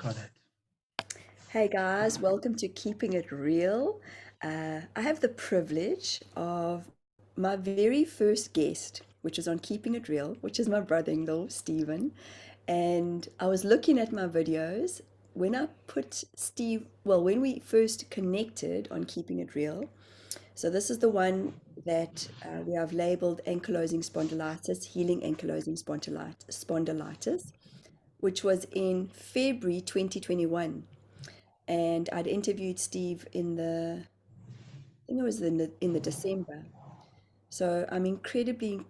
Got it. Hey guys, welcome to Keeping It Real. I have the privilege of my very first guest, which is on Keeping It Real, which is my brother-in-law, Steven. And I was looking at my videos when I put when we first connected on Keeping It Real. So this is the one that we have labeled ankylosing spondylitis, healing ankylosing spondylitis, which was in February 2021, and I'd interviewed Steve I think it was in the December. So I'm incredibly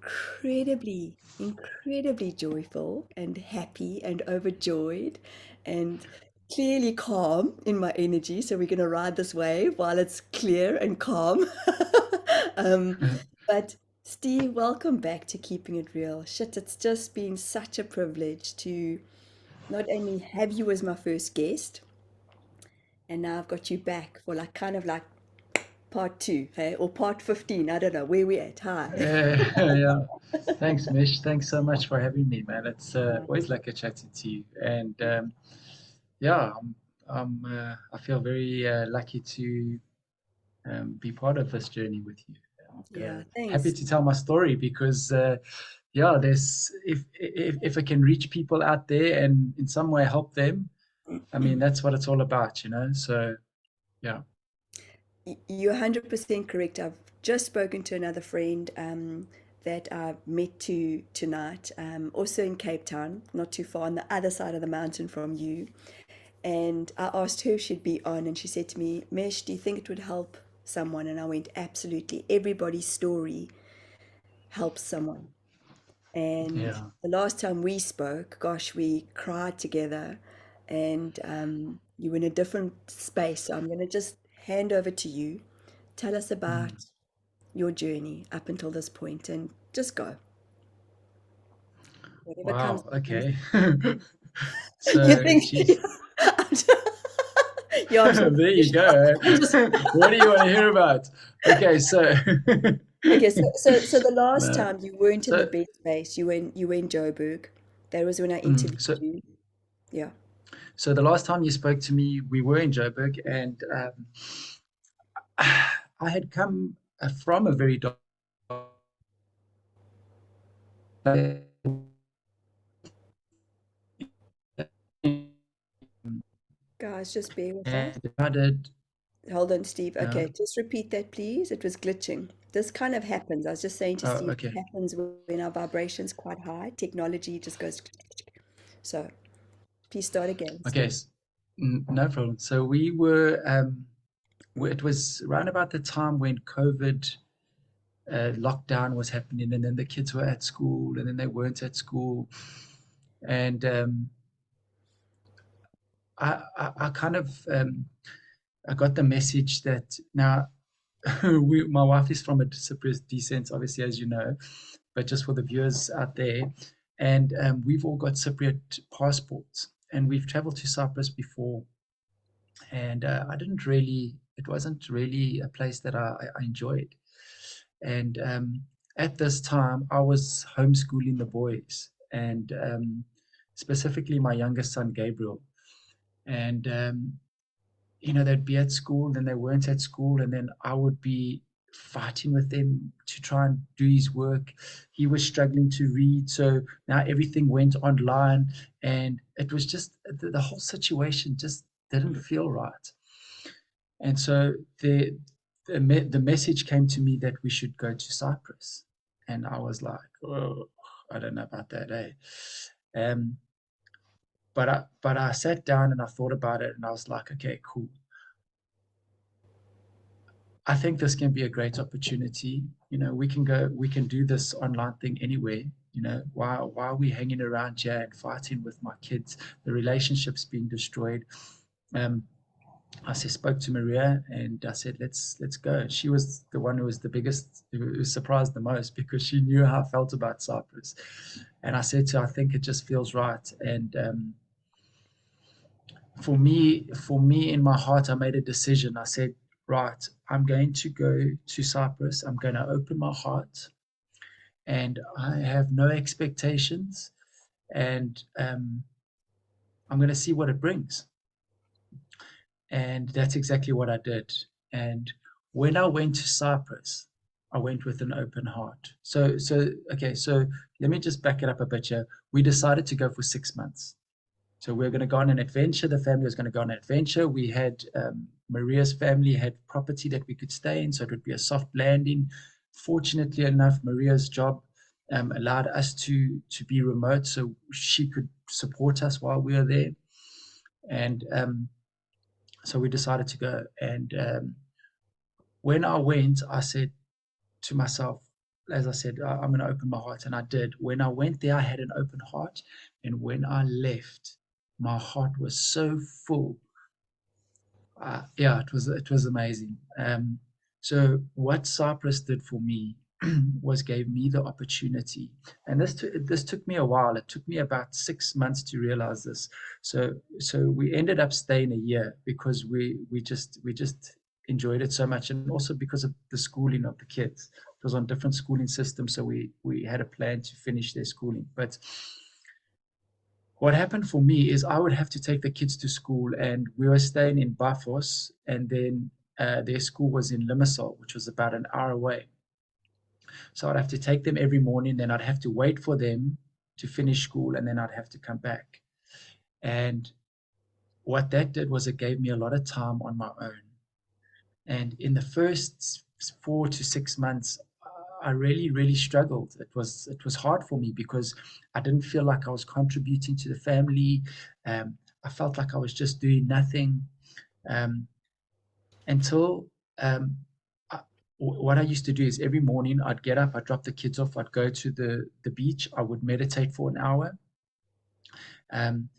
joyful and happy and overjoyed and clearly calm in my energy. So we're going to ride this wave while it's clear and calm. um, but Steve, welcome back to Keeping It Real. Shit, it's just been such a privilege to not only have you as my first guest, and now I've got you back for like kind of like part two, hey, or part 15. I don't know where we at. Hi. Yeah. Thanks, Mish. Thanks so much for having me, man. It's always like a chatting to you. And yeah, I feel very lucky to be part of this journey with you. And Yeah, happy thanks. to tell my story because yeah, there's if I can reach people out there and in some way help them, I mean that's what it's all about, you know. So yeah. You're 100% correct. I've just spoken to another friend that I met tonight, also in Cape Town, not too far on the other side of the mountain from you. And I asked her if she'd be on, and she said to me, Mesh, do you think it would help someone? And I went, absolutely. Everybody's story helps someone. And Yeah. the last time we spoke, gosh, we cried together, and you were in a different space. So I'm going to just hand over to you. Tell us about Mm. your journey up until this point and just go. Whatever comes Wow. to you. Okay. You So, think, geez. yeah, I'm so There you professional. go. I'm just What do you want to hear about? Okay, so okay. So the last no. time you weren't in the So bed space, you were in Joburg. That was when I interviewed so you. Yeah. so the last time you spoke to me, we were in Joburg, and I had come from a very dark. Guys, just bear with us. And decided, Hold on, Steve. yeah. Okay, just repeat that, please. It was glitching. This kind of happens. I was just saying to Oh, Steve, it okay. happens when our vibration's quite high. Technology just goes. So please start again, Okay, Steve. no problem. So we were, it was around about the time when COVID lockdown was happening, and then the kids were at school, and then they weren't at school, and I kind of I got the message that now my wife is from a Cyprus descent, obviously, as you know, but just for the viewers out there, and we've all got Cypriot passports, and we've traveled to Cyprus before, and I didn't really, it wasn't really a place that I enjoyed. And at this time, I was homeschooling the boys, and specifically my youngest son, Gabriel. And, they'd be at school, then they weren't at school, and then I would be fighting with them to try and do his work. He was struggling to read, so now everything went online, and it was just the whole situation just didn't feel right. And so the message came to me that we should go to Cyprus. And I was like, oh, I don't know about that, eh? Um, but I sat down and I thought about it and I was like, okay, cool. I think this can be a great opportunity. We can do this online thing anywhere. Why are we hanging around here and fighting with my kids? The relationship's being destroyed. Um, I spoke to Maria and I said, let's go. She was the one who was the biggest, who was surprised the most because she knew how I felt about Cyprus. And I said to her, I think it just feels right. And for me, in my heart, I made a decision. I said, right, I'm going to go to Cyprus. I'm going to open my heart, and I have no expectations. And I'm going to see what it brings. And that's exactly what I did. And when I went to Cyprus, I went with an open heart. Okay, so let me just back it up a bit here. We decided to go for 6 months. So we're going to go on an adventure. The family was going to go on an adventure. We had Maria's family had property that we could stay in, so it would be a soft landing. Fortunately enough, Maria's job allowed us to be remote, so she could support us while we were there. And so we decided to go. And when I went, I said to myself, as I said, I'm going to open my heart, and I did. When I went there, I had an open heart, and when I left, my heart was so full. Yeah, it was amazing. So what Cyprus did for me was gave me the opportunity, and this took me a while. It took me about 6 months to realize this. So we ended up staying a year because we just enjoyed it so much, and also because of the schooling of the kids. It was on different schooling systems, so we had a plan to finish their schooling. But what happened for me is I would have to take the kids to school, and we were staying in Bafos, and then their school was in Limassol, which was about an hour away. So I'd have to take them every morning, then I'd have to wait for them to finish school, and then I'd have to come back. And what that did was it gave me a lot of time on my own. And in the first 4 to 6 months, I really, really struggled. It was hard for me because I didn't feel like I was contributing to the family. I felt like I was just doing nothing until what I used to do is every morning I'd get up, I'd drop the kids off, I'd go to the beach, I would meditate for an hour. And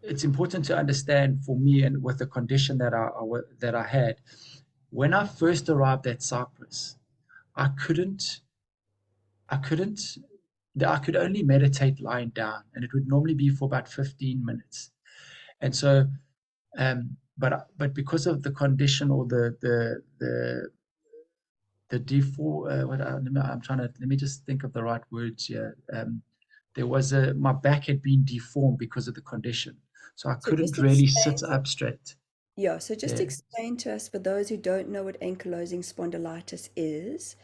it's important to understand for me, and with the condition that I had, when I first arrived at Cyprus, I couldn't I could only meditate lying down, and it would normally be for about 15 minutes. And so, but because of the condition or the default, let me just think of the right words here. There was my back had been deformed because of the condition, so I So just couldn't really explain sit for up straight. Yeah, so just Yeah. explain to us, for those who don't know what ankylosing spondylitis is,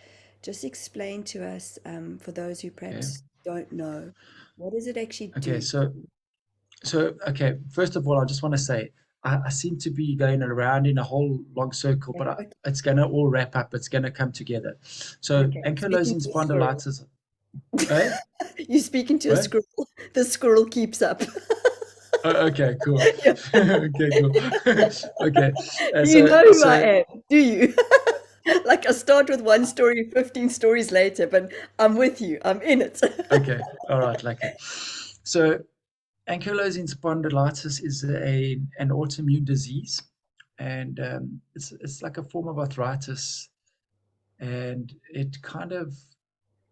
just explain to us, for those who Okay. perhaps don't know, what does it actually Okay. do? Okay. First of all, I just want to say I seem to be going around in a whole long circle, but Okay, it's going to all wrap up. It's going to come together. So okay. Speaking ankylosing to a squirrel. spondylitis. Eh? You're speaking to a What? squirrel. The squirrel keeps up. Okay, cool. Yeah. Okay, cool. Okay. You So know who I so am, do you? Like I start with one story, 15 stories later, but I'm with you. I'm in it. okay. All right. Like it. So ankylosing spondylitis is an autoimmune disease, and it's like a form of arthritis, and it kind of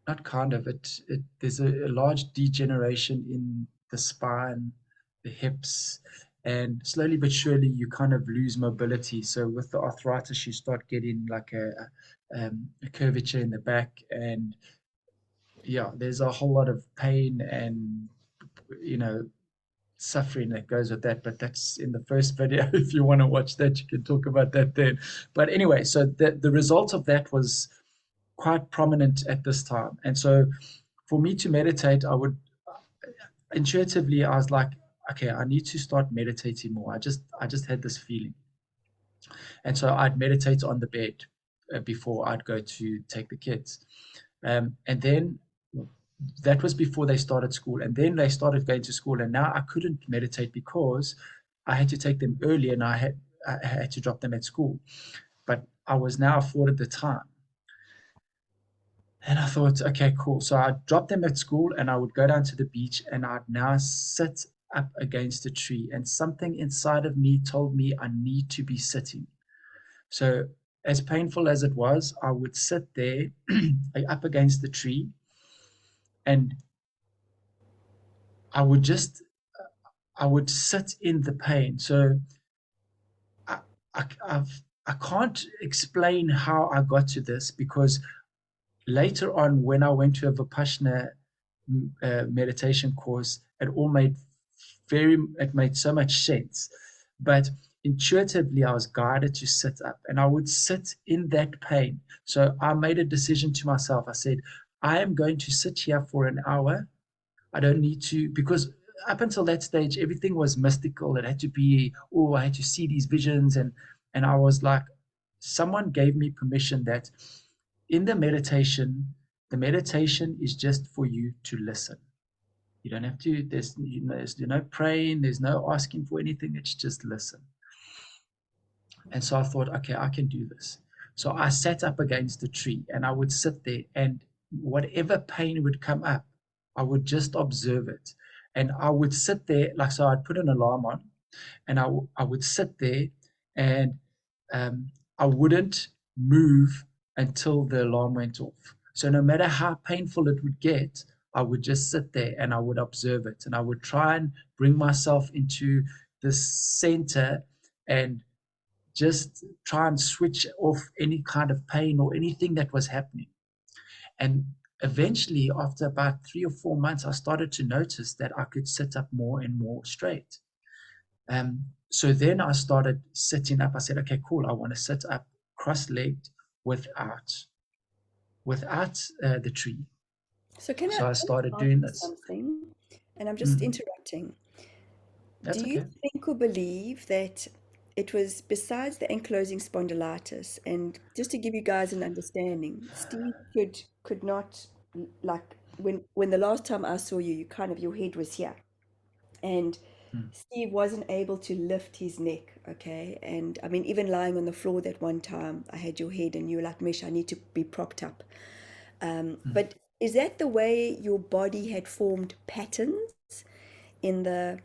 not kind of it there's a large degeneration in the spine, the hips, and slowly but surely you kind of lose mobility. So with the arthritis, you start getting like a curvature in the back, and yeah, there's a whole lot of pain and you know suffering that goes with that. But that's in the first video. If you want to watch that, you can talk about that then. But anyway, so the result of that was quite prominent at this time. And so for me to meditate, I would intuitively, I was like, okay, I need to start meditating more. I just had this feeling. And so I'd meditate on the bed before I'd go to take the kids. And then that was before they started school. And then they started going to school. And now I couldn't meditate because I had to take them early, and I had to drop them at school. But I was now afforded the time. And I thought, okay, cool. So I'd drop them at school, and I would go down to the beach, and I'd now sit up against a tree. And something inside of me told me I need to be sitting. So, as painful as it was, I would sit there up against the tree, and I would just, I would sit in the pain. So, I, I can't explain how I got to this, because later on, when I went to a Vipassana meditation course, it all made it made so much sense. But intuitively, I was guided to sit up, and I would sit in that pain. So I made a decision to myself. I said, I am going to sit here for an hour. I don't need to, because up until that stage, everything was mystical. It had to be, oh, I had to see these visions. And I was like, someone gave me permission that in the meditation is just for you to listen. You don't have to, there's no praying, there's no asking for anything. It's just listen. And so I thought, okay, I can do this. So I sat up against the tree and I would sit there, and whatever pain would come up, I would just observe it. And I would sit there, like, so I'd put an alarm on, and I would sit there, and I wouldn't move until the alarm went off. So no matter how painful it would get, I would just sit there and I would observe it. And I would try and bring myself into the center and just try and switch off any kind of pain or anything that was happening. And eventually, after about 3 or 4 months, I started to notice that I could sit up more and more straight. So then I started sitting up. I said, okay, cool. I want to sit up cross-legged without the tree. So can So I I started ask doing you this. something? And I'm just Mm, interrupting. Do that's you okay. think or believe that it was besides the ankylosing spondylitis, and just to give you guys an understanding, Steve could not, like, when the last time I saw you, you kind of, your head was here, and Mm, Steve wasn't able to lift his neck, okay? And I mean, even lying on the floor that one time, I had your head, and you were like, Mish, I need to be propped up. mm, But is that the way your body had formed patterns in the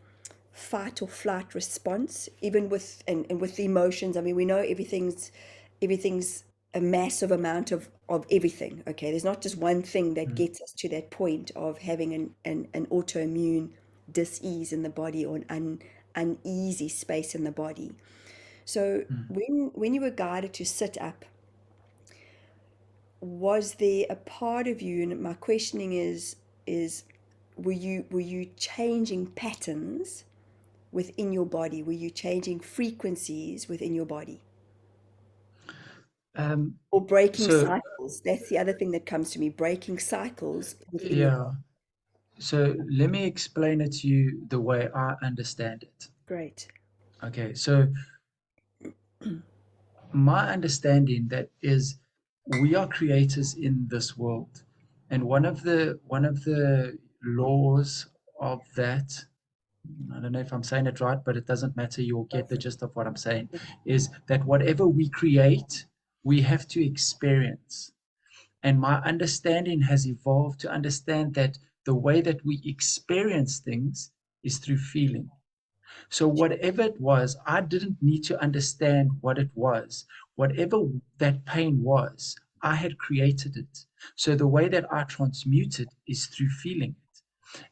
fight or flight response, even with and with the emotions? I mean, we know everything's a massive amount of everything. Okay, there's not just one thing that mm, gets us to that point of having an autoimmune dis-ease in the body, or an uneasy space in the body. So mm. when you were guided to sit up, was there a part of you, and my questioning is were you changing patterns within your body? Were you changing frequencies within your body? Um, Or breaking so cycles? That's the other thing that comes to me, breaking cycles within your yeah, body. so let me explain it to you the way I understand it. Great. Okay, so my understanding that is we are creators in this world, and one of the laws of that, I don't know if I'm saying it right, but it doesn't matter, you'll Go get the for it. gist of what I'm saying, is that whatever we create, we have to experience. And my understanding has evolved to understand that the way that we experience things is through feeling. So whatever it was, I didn't need to understand what it was. Whatever that pain was, I had created it. So the way that I transmute it is through feeling it.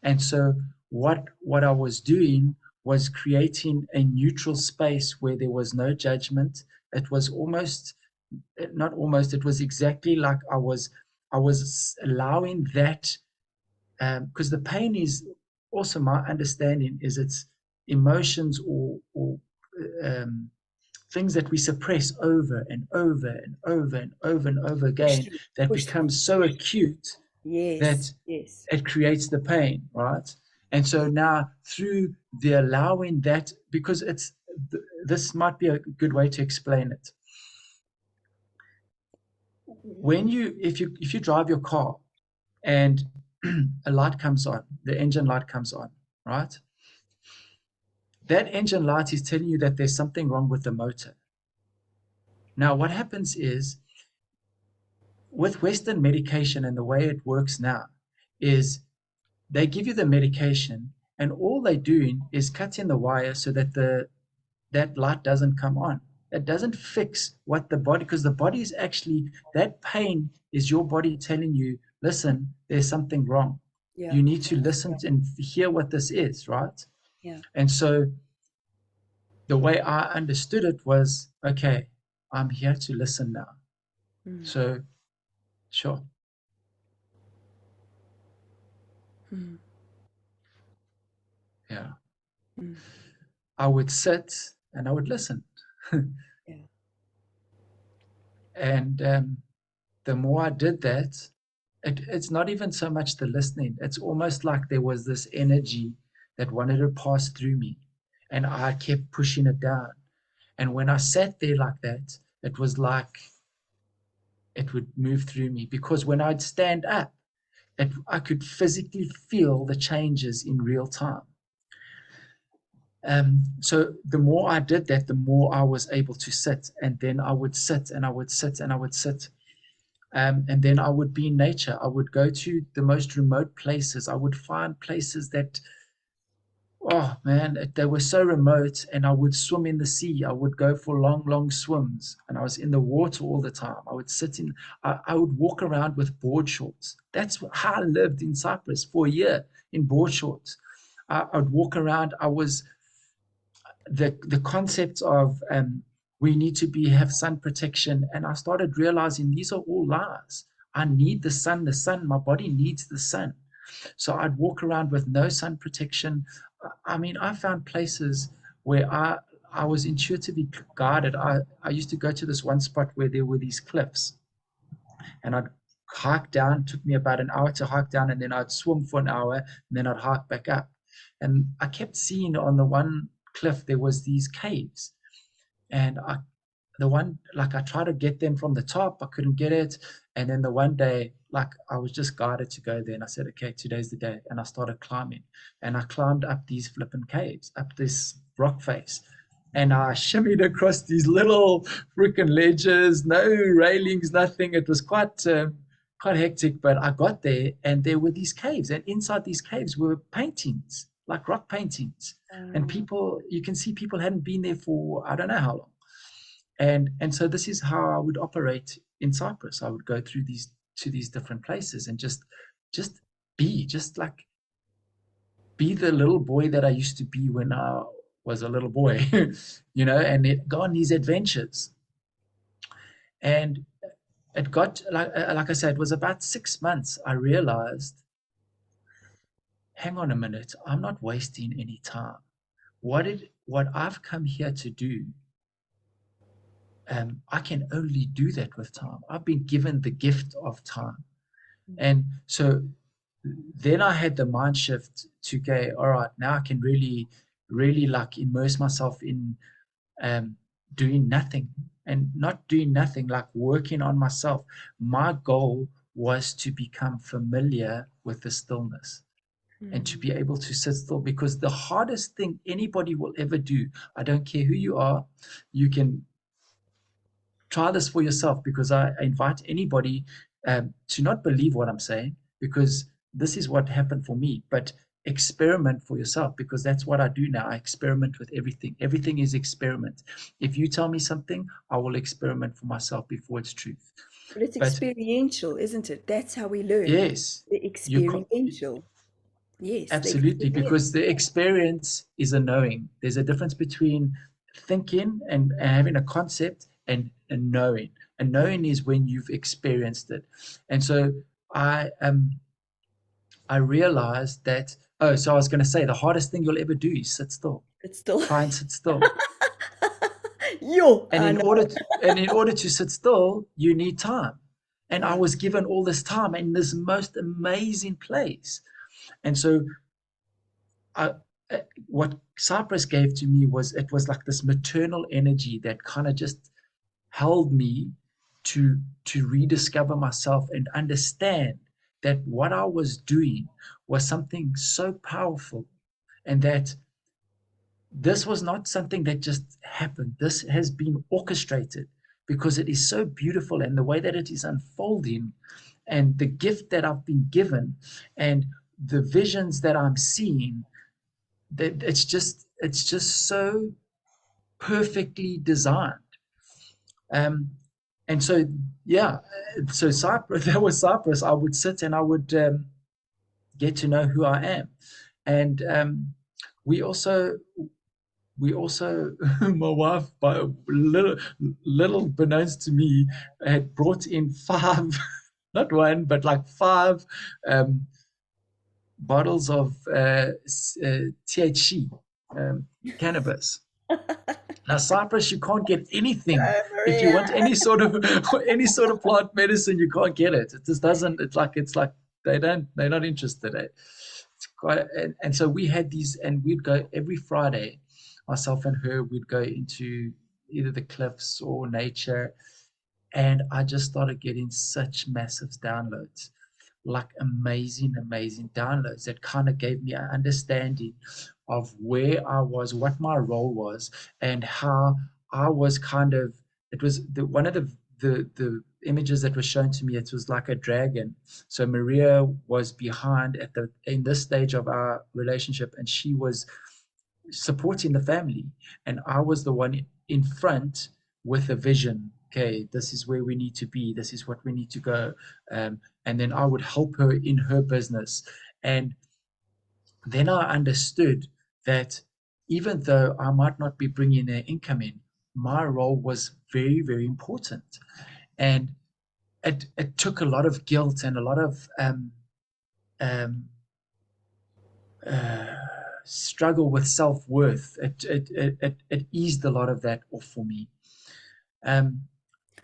And so what I was doing was creating a neutral space where there was no judgment. It was almost, not almost, it was exactly like I was allowing that, because the pain is also, my understanding is, it's emotions or um, things that we suppress over and over and over and over and over Push again, through. that Push through. becomes so acute that Yes. Yes. it creates the pain, right? And so Yes. now through the allowing that, because this might be a good way to explain it. When you if you drive your car and a light comes on, the engine light comes on, right? That engine light is telling you that there's something wrong with the motor. Now, what happens is, with Western medication and the way it works now, is they give you the medication, and all they're doing is cutting the wire so that that light doesn't come on. It doesn't fix what the body, because the body is actually, that pain is your body telling you, listen, there's something wrong. Yeah. You need to Yeah. listen and hear what this is, right? Yeah. And so the way I understood it was, okay, I'm here to listen now. Mm. So, sure. Mm. Yeah. Mm. I would sit and I would listen. Yeah. And the more I did that, it's not even so much the listening. It's almost like there was this energy that wanted to pass through me, and I kept pushing it down. And when I sat there like that, it was like it would move through me, because when I'd stand up, I could physically feel the changes in real time. So the more I did that, the more I was able to sit, and then I would sit and I would sit and I would sit. And then I would be in nature. I would go to the most remote places. I would find places that, oh man, they were so remote, and I would swim in the sea. I would go for long, long swims, and I was in the water all the time. I would I would walk around with board shorts. That's how I lived in Cyprus for a year, in board shorts. I'd walk around. I was the concept of we need to be have sun protection, and I started realizing these are all lies. I need the sun, my body needs the sun. So I'd walk around with no sun protection. I mean, I found places where I was intuitively guided. I used to go to this one spot where there were these cliffs, and I'd hike down. It took me about an hour to hike down, and then I'd swim for an hour, and then I'd hike back up. And I kept seeing on the one cliff there was these caves, and I tried to get them from the top, I couldn't get it. And then the one day, like, I was just guided to go there, and I said, okay, today's the day. And I started climbing, and I climbed up these flipping caves, up this rock face, and I shimmied across these little freaking ledges, no railings, nothing. It was quite hectic, but I got there, and there were these caves, and inside these caves were paintings, like rock paintings. And Uh, people, you can see people hadn't been there for I don't know how long. And so this is how I would operate in Cyprus. I would go through these to these different places, and just just like be the little boy that I used to be when I was a little boy, and go on these adventures. And it got like I said, it was about 6 months. I realized, hang on a minute, I'm not wasting any time. What I've come here to do, I can only do that with time. I've been given the gift of time. And so then I had the mind shift to go, all right, now I can really, really like immerse myself in um, doing nothing, and not doing nothing, like working on myself. My goal was to become familiar with the stillness, and to mm, be able to sit still, because the hardest thing anybody will ever do, I don't care who you are, you can try this for yourself, because I invite anybody to not believe what I'm saying, because this is what happened for me, but experiment for yourself, because that's what I do now. I experiment with everything. Everything is experiment. If you tell me something, I will experiment for myself before it's truth. but it's But experiential, isn't it? That's how we learn. yes, The you experiential. Yes, the absolutely, because experience. the Yeah. experience is a knowing. There's a difference between thinking and having a concept, and knowing. And Yeah. knowing is when you've experienced it. And so I realized that, oh, so I was going to say the hardest thing you'll ever do is sit still. It's still, Try and sit still. yo, And I in know. order to, and in order to sit still, you need time. And I Yeah. was given all this time in this most amazing place. And so I, what Cyprus gave to me was, it was like this maternal energy that kind of just held me to rediscover myself and understand that what I was doing was something so powerful, and that this was not something that just happened. This has been orchestrated, because it is so beautiful, and the way that it is unfolding, and the gift that I've been given, and the visions that I'm seeing, that it's just so perfectly designed. Um, and so yeah, so Cyprus, that was Cyprus. I would sit and I would get to know who I am, and we also we also my wife, by little beknownst to me, had brought in five, not one but like five um, bottles of THC. cannabis. Now, Cyprus, you can't get anything. Oh, If you Maria. want any sort of any sort of plant medicine, you can't get it. It just doesn't. It's like they're not interested. It's quite and so we had these, and we'd go every Friday. Myself and her, we'd go into either the cliffs or nature, and I just started getting such massive downloads, like amazing, amazing downloads that kind of gave me an understanding of where I was, what my role was, and how I was kind of. It was one of the images that was shown to me. It was like a dragon. So Maria was behind at the in this stage of our relationship, and she was supporting the family, and I was the one in front with a vision. Okay, this is where we need to be. This is what we need to go. And then I would help her in her business. And then I understood that even though I might not be bringing an income in, my role was very, very important. And it took a lot of guilt and a lot of um, uh, struggle with self worth. It eased a lot of that off for me. Um,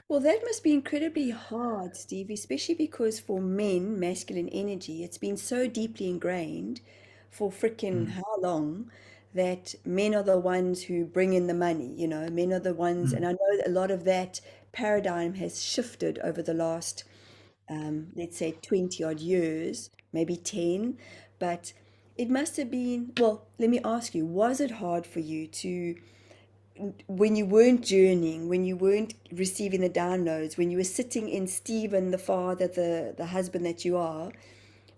Well, that must be incredibly hard, Steve, especially because for men, masculine energy, it's been so deeply ingrained for frickin' mm, how long that men are the ones who bring in the money, men are the ones, mm, and I know that a lot of that paradigm has shifted over the last, let's say, 20 odd years, maybe 10, but it must have been, well, let me ask you, was it hard for you to when you weren't journeying, when you weren't receiving the downloads, when you were sitting in Stephen, the father, the husband that you are,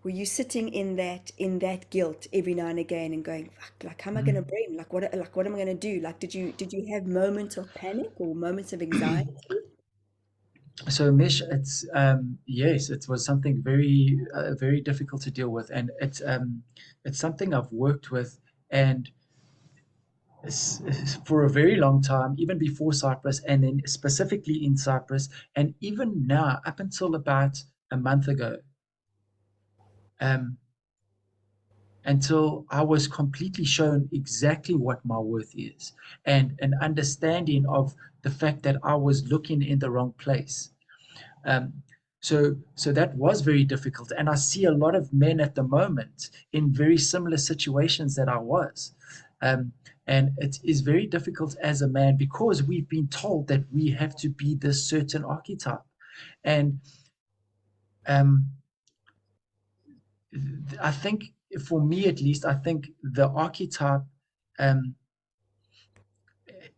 were you sitting in that guilt every now and again and going, fuck, like how am I gonna mm. bring? Like what am I gonna do? Like did you have moments of panic or moments of anxiety? So, Mish, it's yes, it was something very, very difficult to deal with, and it's something I've worked with, and for a very long time, even before Cyprus, and then specifically in Cyprus, and even now, up until about a month ago, um, until I was completely shown exactly what my worth is, and an understanding of the fact that I was looking in the wrong place. Um, so that was very difficult, and I see a lot of men at the moment in very similar situations that I was. Um, and it is very difficult as a man because we've been told that we have to be this certain archetype. And um, I think, for me at least, I think the archetype, um,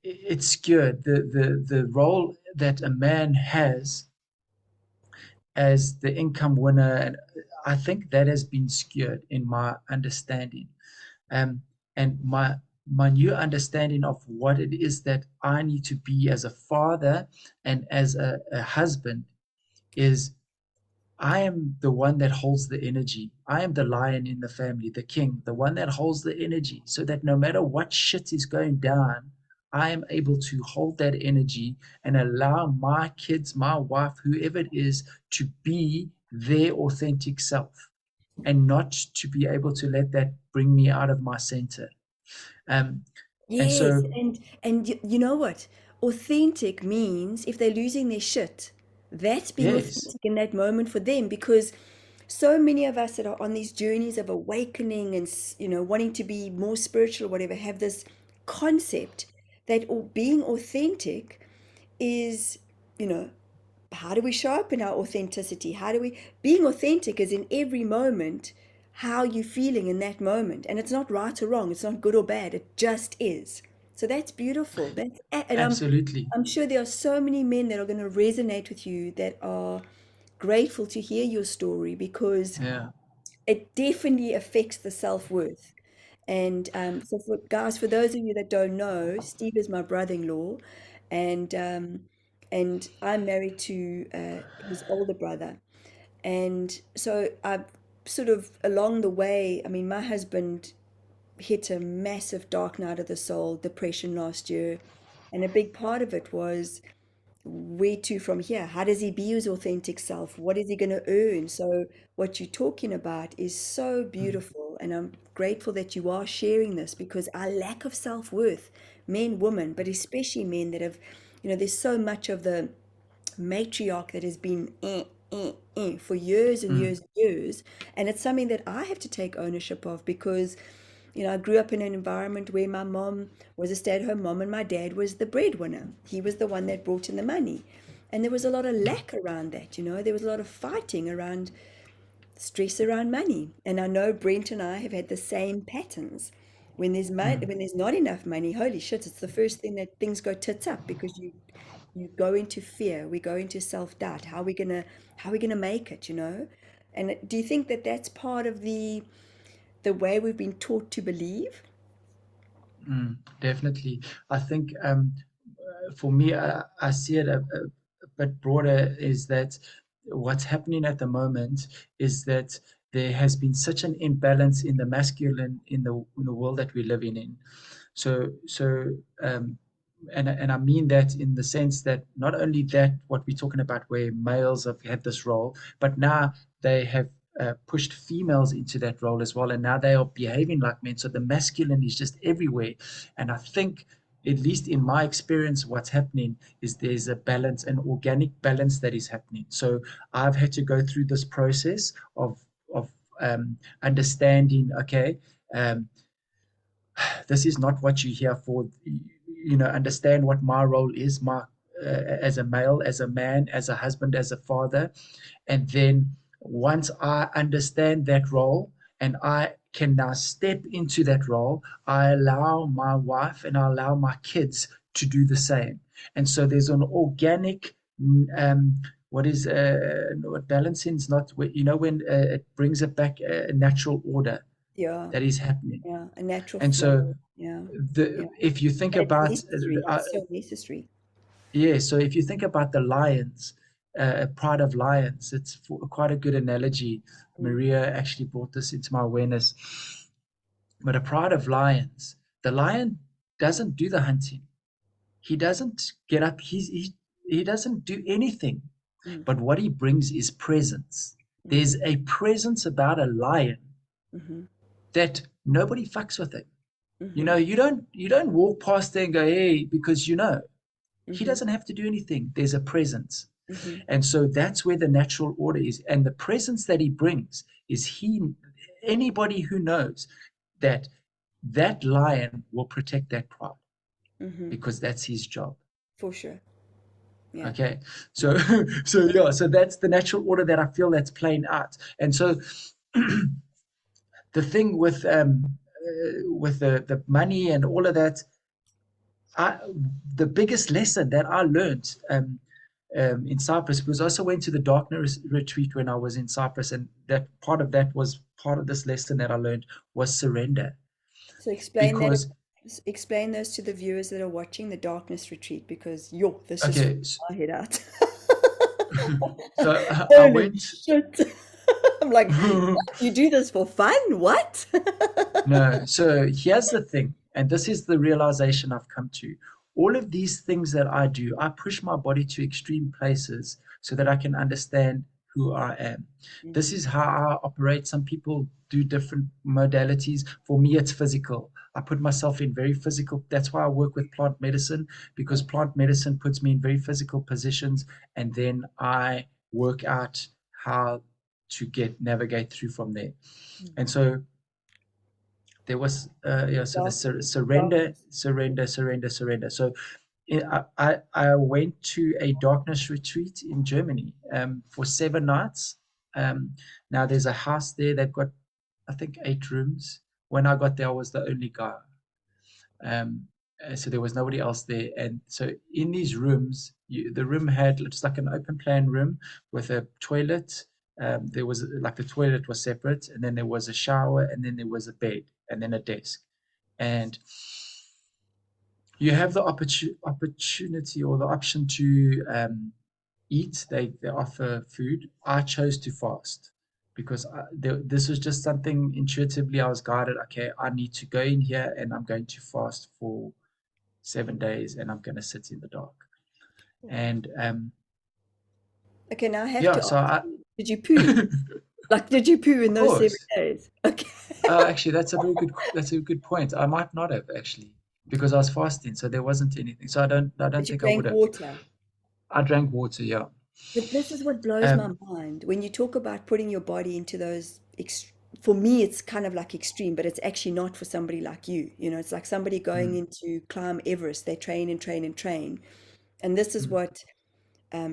it's skewed. The role that a man has as the income winner, and I think that has been skewed in my understanding. Um, and my new understanding of what it is that I need to be as a father and as a husband is, I am the one that holds the energy. I am the lion in the family, the king, the one that holds the energy, so that no matter what shit is going down, I am able to hold that energy and allow my kids, my wife, whoever it is, to be their authentic self, and not to be able to let that bring me out of my center. Um, and Yes, so, and you know what? Authentic means if they're losing their shit, that's being yes, authentic in that moment for them because so many of us that are on these journeys of awakening and wanting to be more spiritual or whatever have this concept that being authentic is, you know, how do we show up in our authenticity? How do we being authentic is in every moment how you feeling in that moment. And it's not right or wrong, it's not good or bad, it just is. So that's beautiful. And absolutely. I'm sure there are so many men that are going to resonate with you that are grateful to hear your story because Yeah. it definitely affects the self-worth. And so, for guys, for those of you that don't know, Steve is my brother-in-law, and I'm married to his older brother. And so I sort of along the way, I mean, my husband hit a massive dark night of the soul, depression last year, and a big part of it was where to from here? How does he be his authentic self? What is he going to earn? So what you're talking about is so Mm. beautiful, and I'm grateful that you are sharing this, because our lack of self-worth, men, women, but especially men that have, there's so much of the matriarch that has been for years and mm, years and years. And it's something that I have to take ownership of, because, I grew up in an environment where my mom was a stay-at-home mom and my dad was the breadwinner. He was the one that brought in the money. And there was a lot of lack around that, there was a lot of fighting around stress around money. And I know Brent and I have had the same patterns. When there's money, mm. when there's not enough money, holy shit, it's the first thing that things go tits up, because you go into fear, we go into self-doubt. How are we gonna make it? And do you think that that's part of the way we've been taught to believe? Definitely. I think for me, I see it a bit broader, is that what's happening at the moment is that there has been such an imbalance in the masculine in the world that we're living in. So and I mean that in the sense that not only that what we're talking about, where males have had this role, but now they have pushed females into that role as well, and now they are behaving like men. So the masculine is just everywhere, and I think, at least in my experience, what's happening is there's a balance, an organic balance that is happening. So I've had to go through this process of understanding. Okay, um, this is not what you're here for. Understand what my role is, my as a male, as a man, as a husband, as a father. And then once I understand that role and I can now step into that role, I allow my wife and I allow my kids to do the same. And so there's an organic, what is balancing is not, when it brings it back, a natural order Yeah, that is happening. yeah, a natural And so flow. Yeah, yeah. if you think And it's about, necessary. It's so necessary. yeah, so if you think about the lions, a pride of lions, it's quite a good analogy. Mm, Maria actually brought this into my awareness. But a pride of lions, the lion doesn't do the hunting. He doesn't get up. He doesn't do anything. mm, But what he brings is presence. mm-hmm, There's a presence about a lion mm-hmm, that nobody fucks with it. mm-hmm, You don't walk past there and go, hey, because he mm-hmm, doesn't have to do anything. There's a presence. mm-hmm, And so that's where the natural order is. And the presence that he brings is anybody who knows that that lion will protect that pride, mm-hmm. because that's his job. For sure. Yeah. Okay. So, so yeah, so that's the natural order that I feel that's playing out. And so the thing with the money and all of that, I, the biggest lesson that I learned in Cyprus, because I also went to the darkness retreat when I was in Cyprus, and that was part of this lesson that I learned was surrender. So Because explain those to the viewers that are watching the darkness retreat, because yo, this is okay, my head out. so I Holy went. shit. I'm like, what? You do this for fun? What? No, so here's the thing, and this is the realization I've come to. All of these things that I do, I push my body to extreme places so that I can understand who I am. This Mhm. is how I operate. Some people do different modalities. For me, it's physical. I put myself in very physical. That's why I work with plant medicine, because plant medicine puts me in very physical positions, and then I work out how to navigate through from there. And so there was so the Darkness. surrender, Darkness. surrender, surrender, surrender. So I went to a darkness retreat in Germany for 7 nights. Now there's a house there. They've got, I think, 8 rooms. When I got there, I was the only guy. um, so there was nobody else there. And so in these rooms, the room had it's like an open plan room with a toilet. There was like the toilet was separate, and then there was a shower, and then there was a bed, and then a desk. And you have the opportunity or the option to eat. They offer food. I chose to fast because this was just something intuitively I was guided. Okay, I need to go in here and I'm going to fast for 7 days and I'm going to sit in the dark. And Okay, now I have yeah, to so ask you, did you poo? Like, did you poo in Of those 7 course. days? Okay. Actually, that's a good point. I might not have actually because I was fasting, so there wasn't anything. So I But don't you think I would drank have. water. I drank water, yeah. But this is what blows my Um, mind. When you talk about putting your body into those, for me, it's kind of like extreme, but it's actually not for somebody like you. You know, it's like somebody going mm, into climb Everest. They train and train and train. And this is mm, what,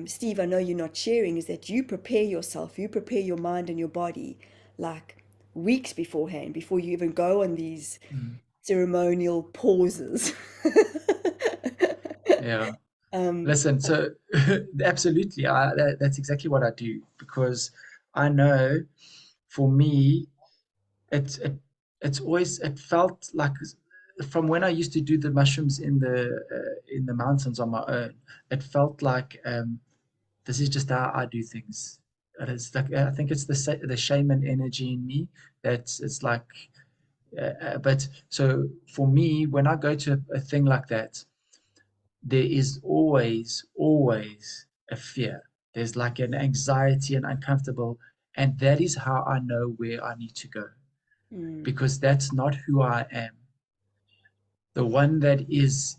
Steve, I know you're not sharing, is that you prepare yourself, you prepare your mind and your body like weeks beforehand, before you even go on these mm, ceremonial pauses. yeah. Um, Listen, so absolutely, that's exactly what I do because I know for me, it's it, it's always it felt like from when I used to do the mushrooms in the mountains on my own, it felt like this is just how I do things. And it's like I think it's the shaman energy in me that it's like. But so for me, when I go to a thing like that, there is always a fear. There's like an anxiety and uncomfortable, and that is how I know where I need to go mm, because that's not who I am. The one that is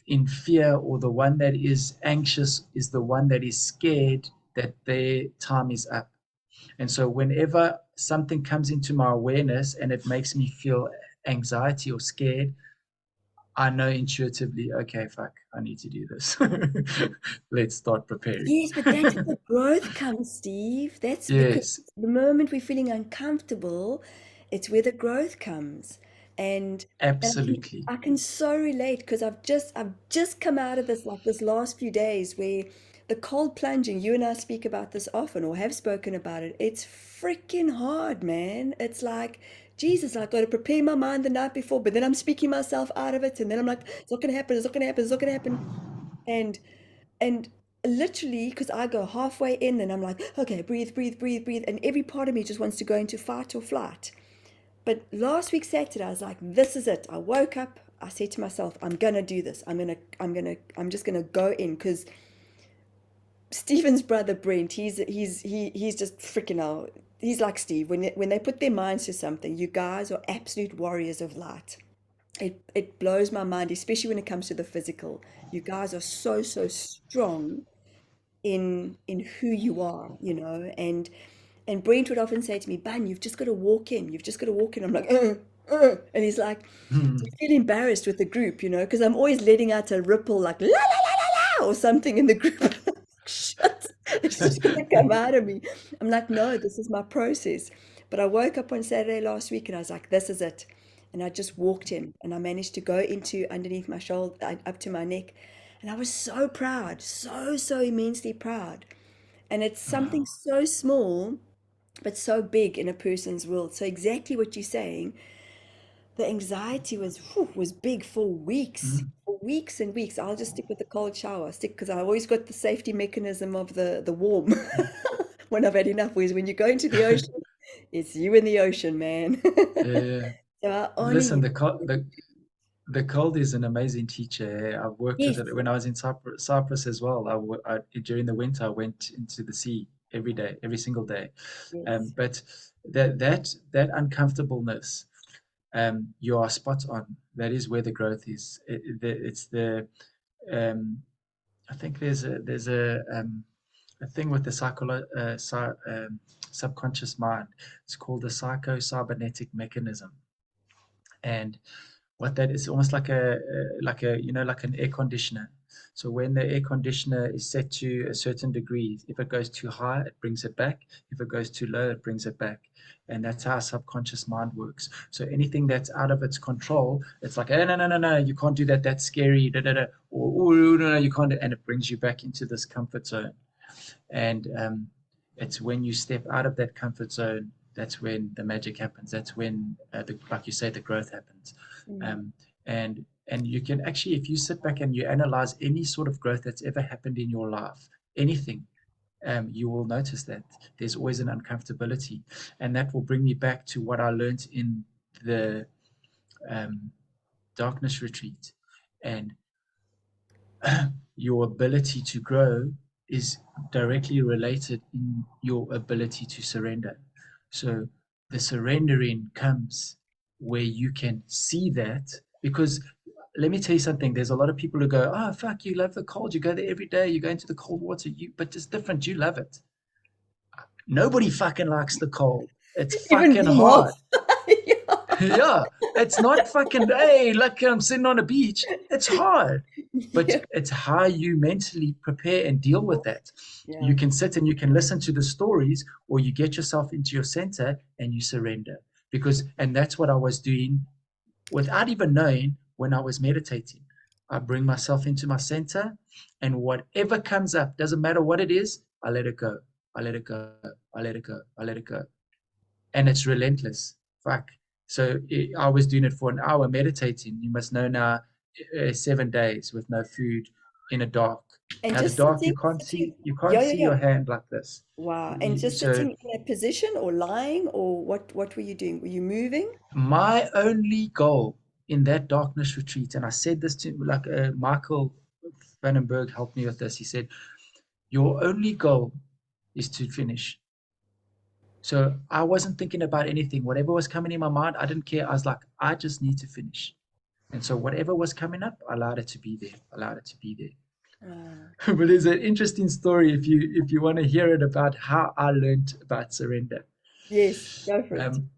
in fear or the one that is anxious is the one that is scared that their time is up. And so whenever something comes into my awareness and it makes me feel anxiety or scared, I know intuitively, okay, fuck, I need to do this. Let's start preparing. yes, but that's where the growth comes, Steve. That's because Yes, the moment we're feeling uncomfortable, it's where the growth comes. And absolutely. I can so relate because I've just come out of this, like this last few days where the cold plunging, you and I speak about this often or have spoken about it. It's freaking hard, man. It's like, Jesus, I got to prepare my mind the night before, but then I'm speaking myself out of it, and then I'm like, it's not gonna happen, it's not gonna happen, it's not gonna happen. And and literally, because I go halfway in and I'm like, okay, breathe, breathe, breathe, breathe. And every part of me just wants to go into fight or flight. But last week, Saturday, I was like, this is it. I woke up. I said to myself, I'm going to do this. I'm just going to go in because Stephen's brother, Brent, he's just freaking out. He's like Steve. When they put their minds to something, you guys are absolute warriors of light. It blows my mind, especially when it comes to the physical. You guys are so, so strong in who you are, you know. And Brent would often say to me, Bun, you've just got to walk in. You've just got to walk in. I'm like, and he's like, I feel embarrassed with the group, you know, because I'm always letting out a ripple like la la la la la or something in the group. Shut. It's just gonna come out of me. I'm like, no, this is my process. But I woke up on Saturday last week and I was like, this is it. And I just walked in and I managed to go into underneath my shoulder, up to my neck. And I was so proud, so, so immensely proud. And it's something Wow. so small, but so big in a person's world. So exactly what you're saying, the anxiety was was big Mm. for weeks and weeks. I'll just stick with the cold shower, stick because I always got the safety mechanism of the warm when I've had enough. Whereas when you go into the ocean, it's you in the ocean, man. Yeah, yeah. So I honor Listen, you. the cold is an amazing teacher. I've worked with Yes, it when I was in Cyprus as well. During the winter, I went into the sea every day, every single day. yes. But that uncomfortableness, you are spot on. That is where the growth is. It's the I think a thing with the subconscious mind. It's called the psycho-cybernetic mechanism, and what that is almost like a like an air conditioner. So when the air conditioner is set to a certain degree, if it goes too high, it brings it back. If it goes too low, it brings it back. And that's how our subconscious mind works. So anything that's out of its control, it's like, no, no, no, no, you can't do that. That's scary. Da, da, da. Or, oh, no, no, you can't. And it brings you back into this comfort zone. And it's when you step out of that comfort zone, that's when the magic happens. That's when, like you say, the growth happens. Mm. Um, and you can actually, if you sit back and you analyze any sort of growth that's ever happened in your life, anything, you will notice that there's always an uncomfortability, and that will bring me back to what I learned in the um, darkness retreat. And your ability to grow is directly related in your ability to surrender. So the surrendering comes where you can see that, because let me tell you something. There's a lot of people who go, "Oh fuck, you love the cold. You go there every day. You go into the cold water. But it's different. You love it. Nobody fucking likes the cold. It's Even fucking Wim Hof. hard. Yeah, it's not fucking, hey, like I'm sitting on a beach. It's hard, but Yeah. it's how you mentally prepare and deal with that. Yeah. You can sit and you can listen to the stories, or you get yourself into your center and you surrender. And that's what I was doing without even knowing when I was meditating. I bring myself into my center, and whatever comes up, doesn't matter what it is, I let it go. I let it go. I let it go. I let it go, and it's relentless. Fuck. I was doing it for an hour meditating. You must know now, 7 days with no food in a dark. And Now the just dark, sitting, you can't sitting. see. You Yeah, can't yeah, see yeah. your hand like this. Wow. And just So sitting in a position or lying or what were you doing? Were you moving? my only goal in that darkness retreat, and I said this to like Michael Vandenberg helped me with this. He said, "Your only goal is to finish." So I wasn't thinking about anything. Whatever was coming in my mind, I didn't care. I was like, I just need to finish. And so whatever was coming up, I allowed it to be there. Allowed it to be Ah, there. But there's an interesting story if you want to hear it about how I learned about surrender. yes, go for it. Um,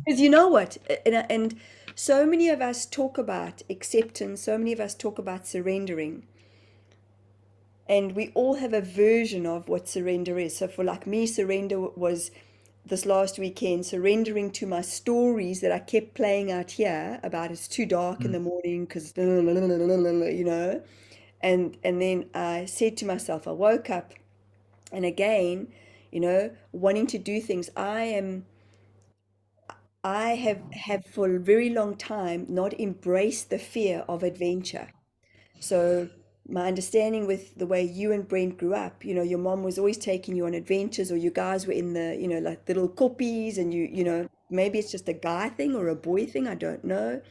Because you know what? And so many of us talk about acceptance, so many of us talk about surrendering. And we all have a version of what surrender is. So for like me, surrender was this last weekend, surrendering to my stories that I kept playing out here about it's too dark in mm, the morning because you know. And then I said to myself, I woke up and again, wanting to do things. I have for a very long time not embraced the fear of adventure. So my understanding with the way you and Brent grew up, your mom was always taking you on adventures, or you guys were in the, like little coppies, and maybe it's just a guy thing or a boy thing, I don't know.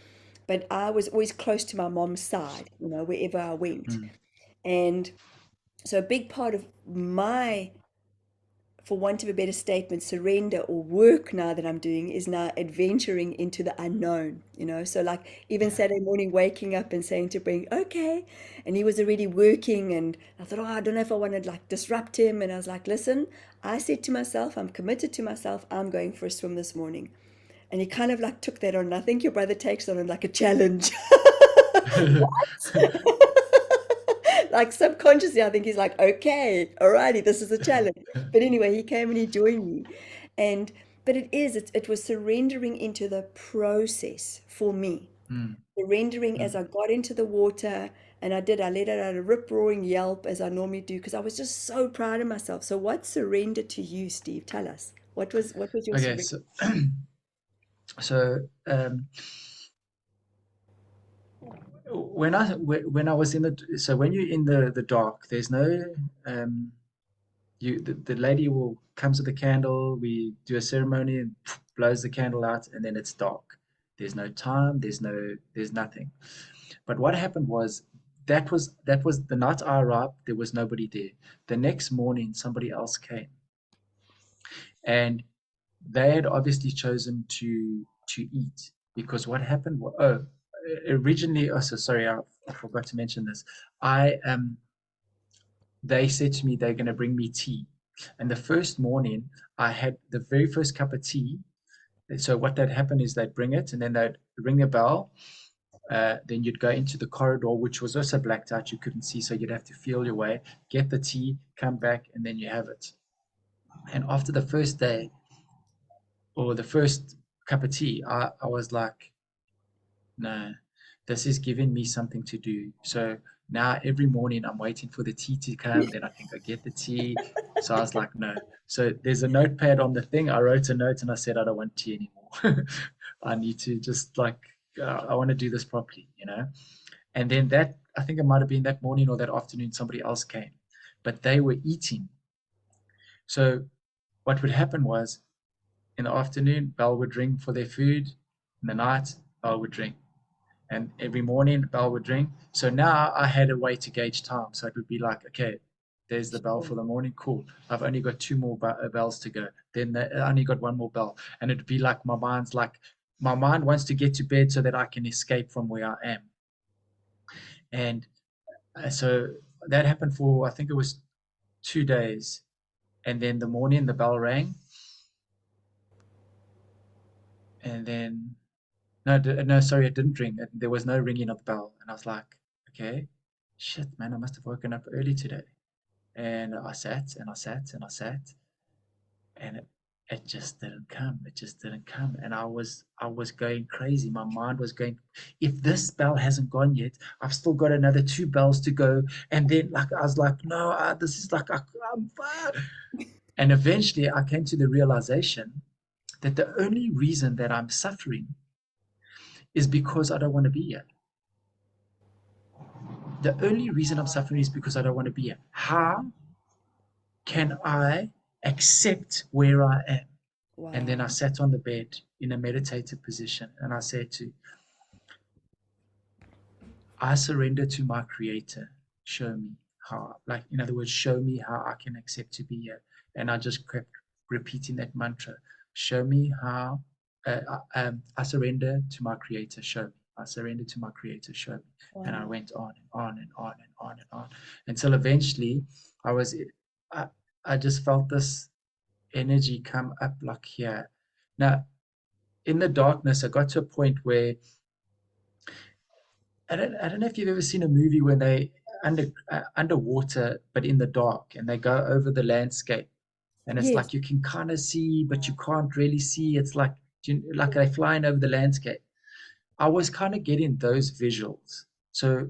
But I was always close to my mom's side, wherever I went. mm, And so a big part of my, for want of a better statement, surrender or work now that I'm doing is now adventuring into the unknown, So like even yeah. Saturday morning, waking up and saying to Brink, okay. And he was already working, and I thought, oh, I don't know if I want to like disrupt him. And I was like, listen, I said to myself, I'm committed to myself, I'm going for a swim this morning. And he kind of like took that on. And I think your brother takes it on like a challenge. Like subconsciously, I think he's like, okay, alrighty, this is a challenge. But anyway, he came and he joined me. And but it was surrendering into the process for me. Mm, Surrendering as mm. I got into the water, and I let it out a rip roaring yelp as I normally do because I was just so proud of myself. So what surrendered to you, Steve? Tell us. What was your Okay, surrender? so when I was in when you're in the dark, there's no um, the lady will comes with a candle. We do a ceremony and blows the candle out, and then it's dark. There's no time. There's nothing. But what happened was that was the night I arrived. There was nobody there. The next morning, somebody else came, and they had obviously chosen to eat, because what happened was, originally, so sorry, I forgot to mention this. I They said to me they're going to bring me tea, and the first morning I had the very first cup of tea. So what that happened is they'd bring it, and then they'd ring a bell. Then you'd go into the corridor, which was also blacked out. You couldn't see, so you'd have to feel your way, get the tea, come back, and then you have it. And after the first day, or the first cup of tea, I was like, no, this is giving me something to do. So now every morning I'm waiting for the tea to come, then I can go get the tea. So I was like, no. So there's a notepad on the thing. I wrote a note and I said, I don't want tea anymore. I need to just like, I want to do this properly. And then I think it might have been that morning or that afternoon, somebody else came, but they were eating. So what would happen was, in the afternoon, bell would ring for their food. In the night, bell would ring. And every morning, bell would ring. So now I had a way to gauge time. So it would be like, okay, there's the bell for Sure. the morning. Cool. I've only got two more bells to go. Then I only got one more bell. And it'd be like my mind wants to get to bed so that I can escape from where I am. And so that happened for, I think it was 2 days. And then the morning the bell rang. And then, no, sorry, it didn't ring. There was no ringing of the bell. And I was like, okay, shit, man, I must have woken up early today. And I sat and I sat and I sat, and it just didn't come. It just didn't come. And I was going crazy. My mind was going, if this bell hasn't gone yet, I've still got another two bells to go. And then like I was like, no, this is like I'm fine. And eventually I came to the realization that the only reason that I'm suffering is because I don't want to be here. The only reason I'm suffering is because I don't want to be here. How can I accept where I am? And then I Wow. sat on the bed in a meditative position and I said I surrender to my creator. Show me how, like, in other words, show me how I can accept to be here. And I just kept repeating that mantra. Show me how, I surrender to my creator. Show me. I surrender to my creator. Show me. And I Wow. went on and on and on and on and on until eventually I was, I, I just felt this energy come up like here. Now, in the darkness, I got to a point where I don't know if you've ever seen a movie where they underwater but in the dark and they go over the landscape and it's Yes. like you can kind of see but you can't really see. It's like they're flying over the landscape. I was kind of getting those visuals. So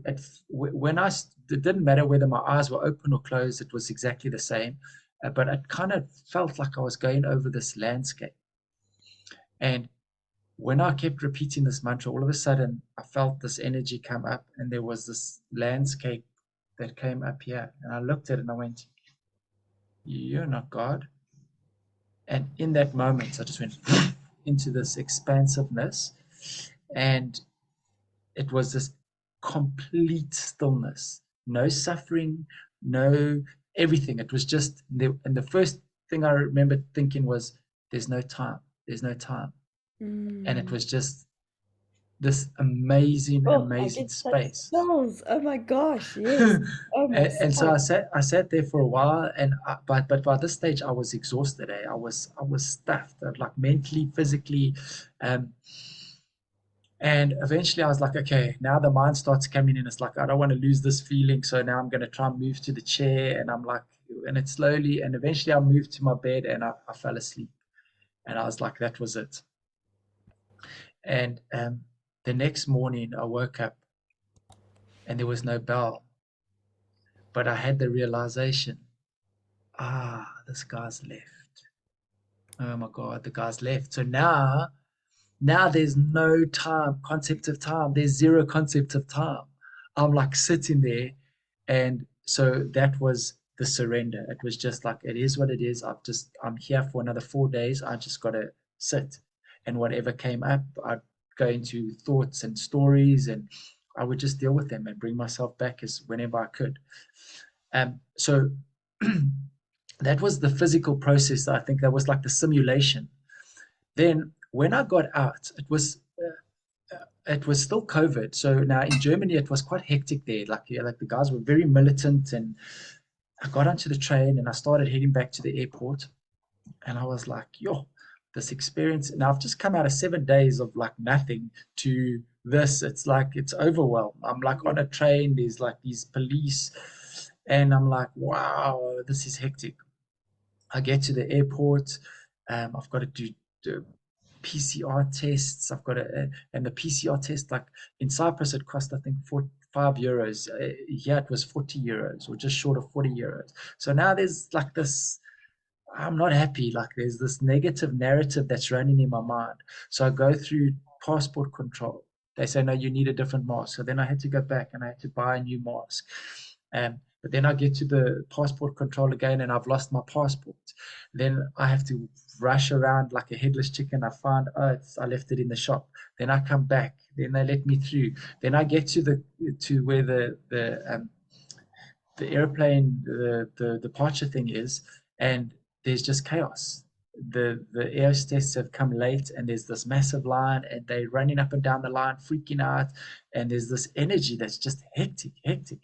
when it didn't matter whether my eyes were open or closed, it was exactly the same. But it kind of felt like I was going over this landscape. And when I kept repeating this mantra, all of a sudden I felt this energy come up, and there was this landscape that came up here. And I looked at it and I went, you're not God. And in that moment, I just went into this expansiveness, and it was this complete stillness, no suffering, no everything. It was just there. And the first thing I remember thinking was, there's no time, there's no time. And it Mm. was just this amazing, Oh, I amazing get such space. chills. Oh my gosh, yes. Oh my And so stuff. I sat there for a while, and but by this stage I was exhausted. I was stuffed, like mentally, physically, um, and eventually I was like, okay, now the mind starts coming in. It's like I don't want to lose this feeling, so now I'm going to try and move to the chair, and I'm like, and it's slowly, and eventually I moved to my bed, and I fell asleep, and I was like, that was it. And the next morning I woke up, and there was no bell. But I had the realization, this guy's left. Oh my God, the guy's left. So now there's no time, concept of time. There's zero concept of time. I'm like sitting there. And so that was the surrender. It was just like, it is what it is. I'm here for another 4 days. I just got to sit. And whatever came up, I'd go into thoughts and stories, and I would just deal with them and bring myself back as whenever I could. So that was the physical process. I think that was like the simulation. Then when I got out, it was still COVID. So now in Germany, it was quite hectic there. Like, yeah, like the guys were very militant, and I got onto the train and I started heading back to the airport, and I was like, yo, this experience. Now I've just come out of 7 days of like nothing to this. It's like it's overwhelmed. I'm like Yeah. on a train. There's like these police, and I'm like, wow, this is hectic. I get to the airport. I've got to do PCR tests. I've got to, and the PCR test, like in Cyprus, it cost, I think, 5 euros. Here it was 40 euros, or just short of 40 euros. So now there's like this, I'm not happy. Like there's this negative narrative that's running in my mind. So I go through passport control. They say, no, you need a different mask. So then I had to go back and I had to buy a new mask. But then I get to the passport control again, and I've lost my passport. Then I have to rush around like a headless chicken. I find, I left it in the shop. Then I come back. Then they let me through. Then I get to where the airplane, the departure thing is, and there's just chaos. The air hostesses have come late, and there's this massive line, and they're running up and down the line, freaking out, and there's this energy that's just hectic, hectic.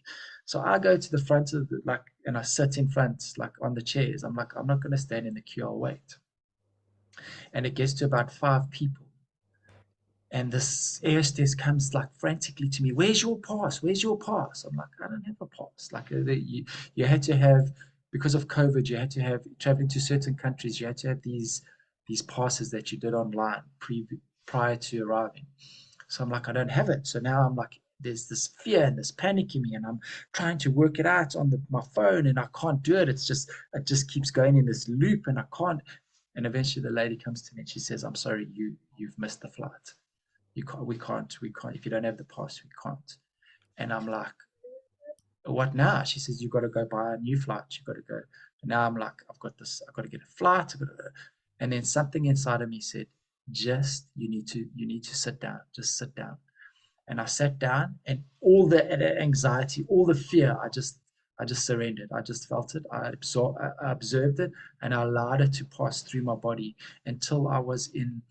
So I go to the front of the, like, and I sit in front, like on the chairs. I'm like, I'm not going to stand in the queue. I'll wait. And it gets to about 5 people. And this air hostess comes like frantically to me, where's your pass? Where's your pass? I'm like, I don't have a pass. Like you had to have, because of COVID, you had to have, traveling to certain countries, you had to have these passes that you did online prior to arriving. So I'm like, I don't have it. So now I'm like, there's this fear and this panic in me, and I'm trying to work it out on my phone, and I can't do it. It just keeps going in this loop, and I can't. And eventually the lady comes to me and she says, I'm sorry, you've missed the flight. We can't. If you don't have the pass, we can't. And I'm like, what now? She says, you've got to go buy a new flight. You've got to go. And now I'm like, I've got this, I've got to get a flight. And then something inside of me said, you need to sit down. Just sit down. And I sat down, and all the anxiety, all the fear, I just surrendered. I just felt it. I observed it, and I allowed it to pass through my body until I was in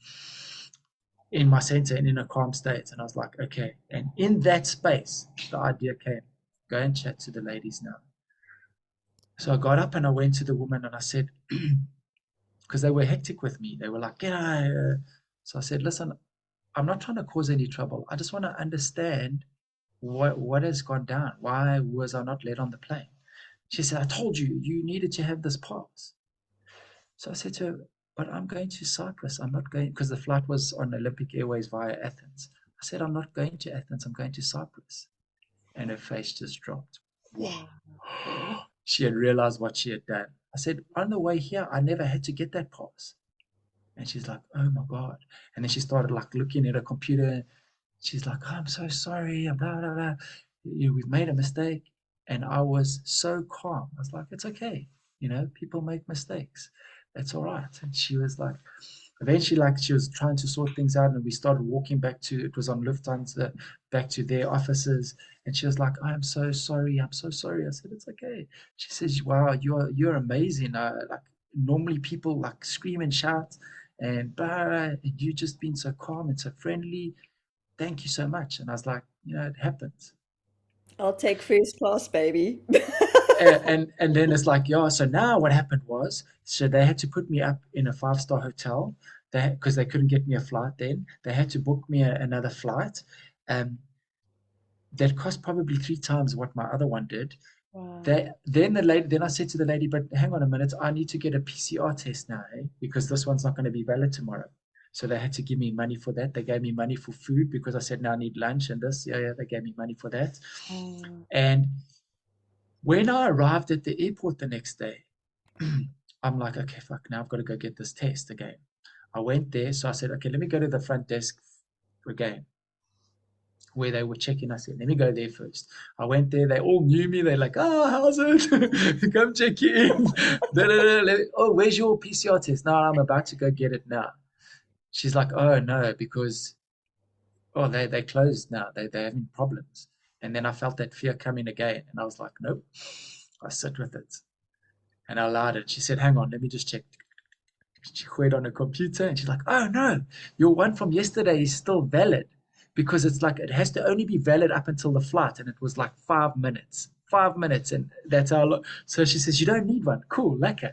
my center and in a calm state. And I was like, okay. And in that space, the idea came, go and chat to the ladies now. So I got up and I went to the woman and I said, because they were hectic with me. They were like, get out. So I said, listen, I'm not trying to cause any trouble. I just want to understand what has gone down. Why was I not let on the plane? She said, I told you, you needed to have this pass. So I said to her, but I'm going to Cyprus. I'm not going, because the flight was on Olympic Airways via Athens. I said, I'm not going to Athens. I'm going to Cyprus. And her face just dropped. Wow. She had realized what she had done. I said, on the way here, I never had to get that pass. And she's like, oh my God. And then she started like looking at her computer. She's like, oh, I'm so sorry. Blah, blah, blah. We've made a mistake. And I was so calm. I was like, it's okay. People make mistakes. That's all right. And she was like, eventually, like, she was trying to sort things out, and we started walking it was on Lufthansa, back to their offices. And she was like, I'm so sorry. I'm so sorry. I said, it's okay. She says, wow, you're amazing. Like, normally people like scream and shout, and and you just been so calm and so friendly. Thank you so much. And I was like, it happens. I'll take first class, baby. And then it's like, yeah, so now what happened was, so they had to put me up in a 5-star hotel, because they couldn't get me a flight. Then they had to book me another flight, um that cost probably 3 times what my other one did. Wow. Then I said to the lady, but hang on a minute, I need to get a PCR test now, because this one's not going to be valid tomorrow. So they had to give me money for that. They gave me money for food, because I said, now I need lunch and this. Yeah, they gave me money for that. Oh, And when I arrived at the airport the next day, I'm like, okay, fuck, now I've got to go get this test again. I went there, so I said, okay, let me go to the front desk again, where they were checking us in. Let me go there first. I went there, they all knew me. They're like, oh, how's it? Come check in. Oh, where's your PCR test? No, I'm about to go get it now. She's like, oh, no, because, they closed now. They're having problems. And then I felt that fear coming again. And I was like, nope, I sit with it. And I allowed it. She said, hang on, let me just check. She quit on a computer, and she's like, oh no, your one from yesterday is still valid, because it's like it has to only be valid up until the flight. And it was like 5 minutes. 5 minutes. And that's how long. So she says, you don't need one. Cool, lekker.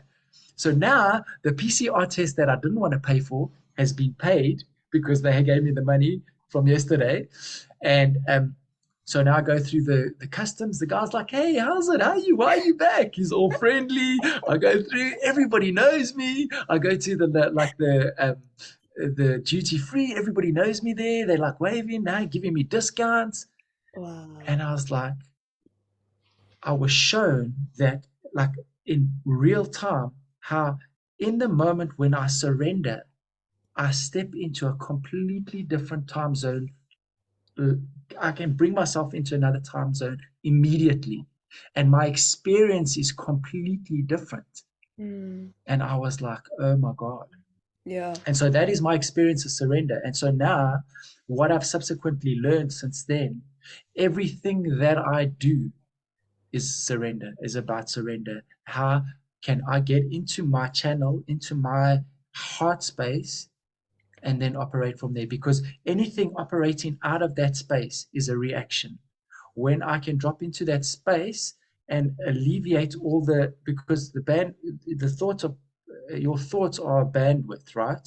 So now the PCR test that I didn't want to pay for has been paid, because they gave me the money from yesterday. And so now I go through the customs. The guy's like, hey, how's it? How are you? Why are you back? He's all friendly. I go through. Everybody knows me. I go to the duty free. Everybody knows me there. They're like waving now, giving me discounts. wow. And I was shown that, like, in real time, how in the moment when I surrender, I step into a completely different time zone. I can bring myself into another time zone immediately, and my experience is completely different. Mm, And I was like, oh my God. yeah. And so that is my experience of surrender. And so now, what I've subsequently learned since then, everything that I do is surrender, is about surrender. How can I get into my channel, into my heart space, and then operate from there? Because anything operating out of that space is a reaction. When I can drop into that space and alleviate all because the thoughts of your thoughts are bandwidth, right?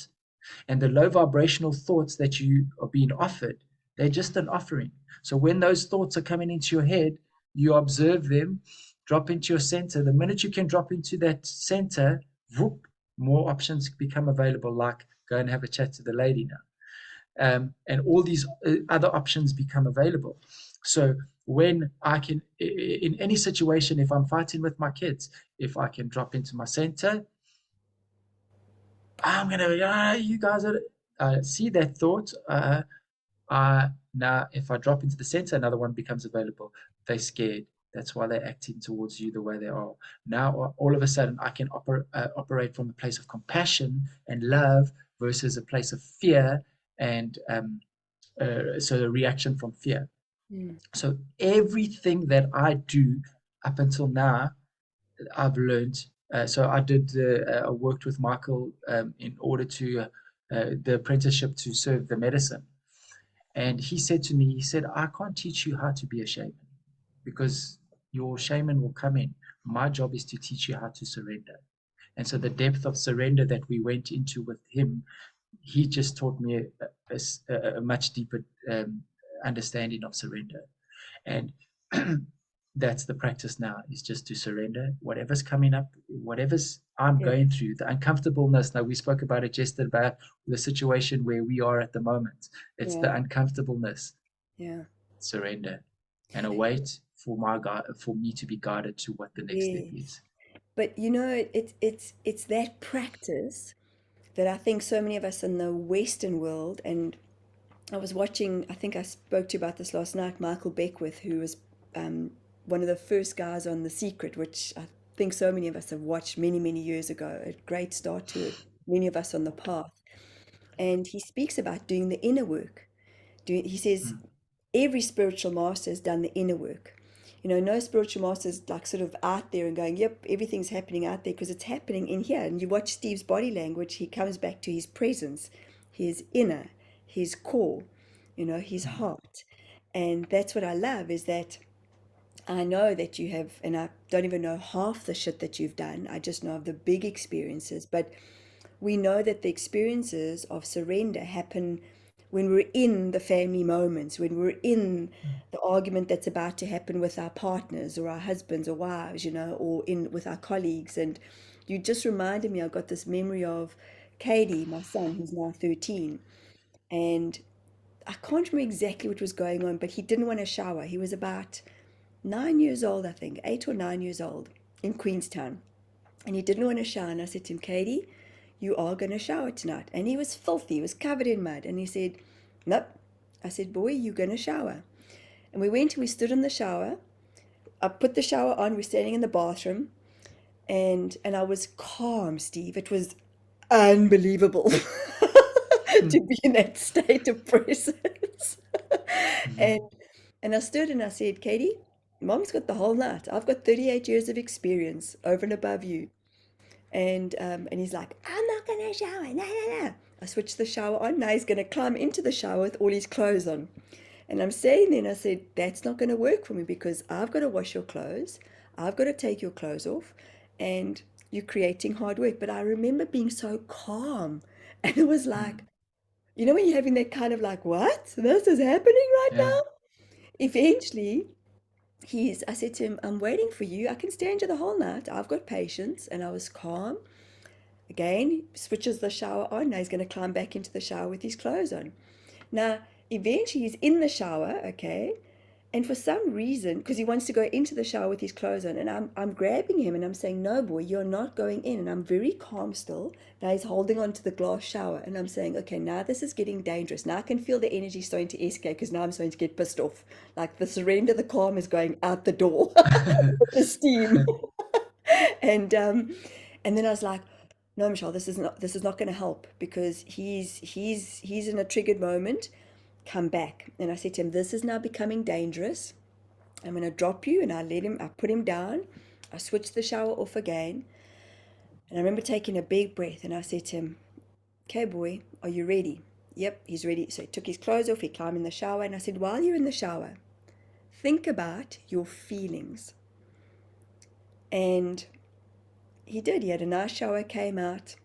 And the low vibrational thoughts that you are being offered, they're just an offering. So when those thoughts are coming into your head, you observe them, drop into your center. The minute you can drop into that center, whoop, more options become available, like go and have a chat to the lady now. And all these other options become available. So when I can, in any situation, if I'm fighting with my kids, if I can drop into my center, I'm gonna, you guys are, see that thought. Now, if I drop into the center, another one becomes available. They're scared. That's why they're acting towards you the way they are. Now, all of a sudden, I can operate from a place of compassion and love versus a place of fear and so a reaction from fear. Mm. So everything that I do up until now, I've learned. So I worked with Michael in order to the apprenticeship to serve the medicine. And he said to me, he said, I can't teach you how to be a shaman because your shaman will come in. My job is to teach you how to surrender. And so the depth of surrender that we went into with him, he just taught me a much deeper understanding of surrender. And that's the practice now, is just to surrender whatever's coming up, whatever's I'm Yeah, going through, the uncomfortableness. Now, we spoke about it yesterday, about the situation where we are at the moment. It's yeah, the uncomfortableness, yeah. surrender, and await for for me to be guided to what the next step Yes. is. But you know, it's that practice that I think so many of us in the Western world, and I was watching, I think I spoke to you about this last night, Michael Beckwith, who was um, one of the first guys on The Secret, which I think so many of us have watched many, many years ago. A great start to many of us on the path. And he speaks about doing the inner work. He says Mm, every spiritual master has done the inner work. You know, no spiritual master is like sort of out there and going, yep, everything's happening out there, because it's happening in here. And you watch Steve's body language, he comes back to his presence, his inner, his core, you know, his mm, heart. And that's what I love, is that I know that you have, and I don't even know half the shit that you've done. I just know of the big experiences. But we know that the experiences of surrender happen when we're in the family moments, when we're in mm, the argument that's about to happen with our partners or our husbands or wives, you know, or in with our colleagues. And you just reminded me, I've got this memory of Katie, my son, who's now 13. And I can't remember exactly what was going on, but he didn't want to shower. He was about 9 years old, I think, 8 or 9 years old, in Queenstown. And he didn't want to shower. And I said to him, Katie, you are going to shower tonight. And he was filthy, he was covered in mud. And he said, nope. I said, boy, you're going to shower. And we went and we stood in the shower. I put the shower on, we're standing in the bathroom. And I was calm, Steve. It was unbelievable to mm, be in that state of presence. mm, and and I stood and I said, Katie, Mom's got the whole night. I've got 38 years of experience over and above you. And he's like, I'm not gonna shower. No, no, no. I switched the shower on. Now he's gonna climb into the shower with all his clothes on. And I'm saying then, I said, that's not gonna work for me, because I've got to wash your clothes. I've got to take your clothes off, and you're creating hard work. But I remember being so calm. And it was mm. like, you know, when you're having that kind of like, what? This is happening right Yeah. now? Eventually, I said to him, I'm waiting for you. I can stand you the whole night. I've got patience. And I was calm. Again, switches the shower on. Now he's going to climb back into the shower with his clothes on. Now, eventually he's in the shower, okay? And for some reason, because he wants to go into the shower with his clothes on, and I'm grabbing him and I'm saying, no, boy, you're not going in. And I'm very calm still. Now he's holding on to the glass shower, and I'm saying, okay, now this is getting dangerous. Now I can feel the energy starting to escape, because now I'm starting to get pissed off. Like the surrender, the calm is going out the door with the steam. And and then I was like, no, Michelle, this is not going to help, because he's in a triggered moment. Come back. And I said to him, this is now becoming dangerous. I'm going to drop you. And I put him down. I switched the shower off again. And I remember taking a big breath and I said to him, okay, boy, are you ready? Yep, he's ready. So he took his clothes off, he climbed in the shower, and I said, while you're in the shower, think about your feelings. And he did. He had a nice shower, came out.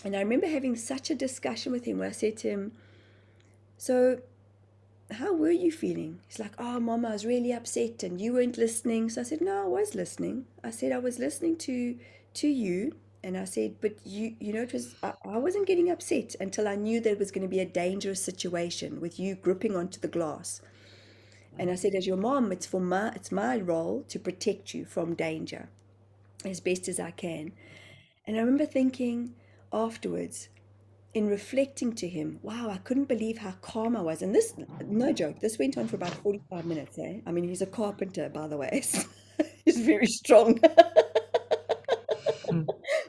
And I remember having such a discussion with him where I said to him, so how were you feeling? He's like, oh, Mom, I was really upset and you weren't listening. So I said, no, I was listening. I said, I was listening to you. And I said, but you know, I wasn't getting upset until I knew that it was going to be a dangerous situation with you gripping onto the glass. And I said, as your mom, it's my role to protect you from danger as best as I can. And I remember thinking afterwards, in reflecting to him, wow, I couldn't believe how calm I was. And this, no joke, this went on for about 45 minutes, eh? I mean, he's a carpenter, by the way. So he's very strong,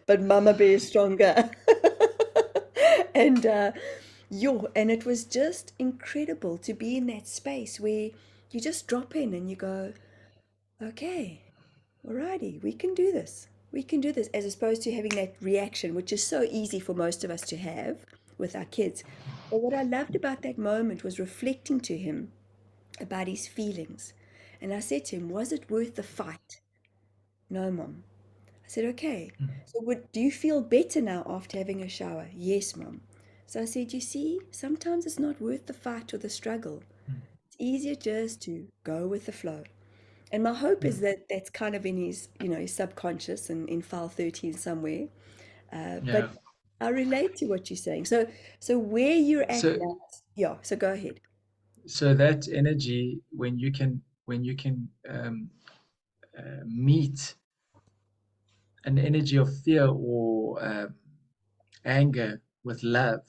but Mama Bear is stronger. And and it was just incredible to be in that space where you just drop in and you go, okay, alrighty, we can do this. We can do this, as opposed to having that reaction, which is so easy for most of us to have with our kids. But what I loved about that moment was reflecting to him about his feelings. And I said to him, was it worth the fight? No, Mom. I said, okay. So do you feel better now after having a shower? Yes, Mom. So I said, you see, sometimes it's not worth the fight or the struggle. It's easier just to go with the flow. And my hope is that that's kind of in his, his subconscious and in file 13 somewhere. Yeah. But I relate to what you're saying. So where you're at So now, yeah. So go ahead. so that energy, when you can meet an energy of fear or anger with love,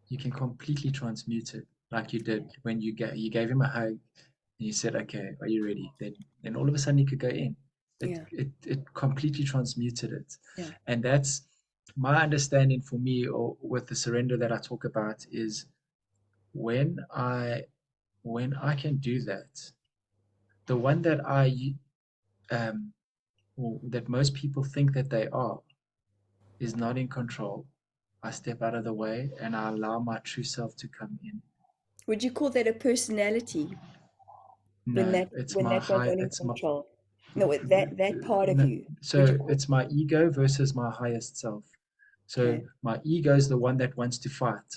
you can completely transmute it, like you did when you gave him a hug and you said, "Okay, are you ready?" Then all of a sudden he could go in. It Yeah, it completely transmuted it, yeah, and that's my understanding for me, or with the surrender that I talk about, is when I can do that, the one that um or that most people think that they are is not in control. I step out of the way and I allow my true self to come in. would you call that a personality when No, that it's when my that one's high, not in it's my, control? No, that part of no, you. Would you so call it's my ego versus my highest self. So okay? my ego is the one that wants to fight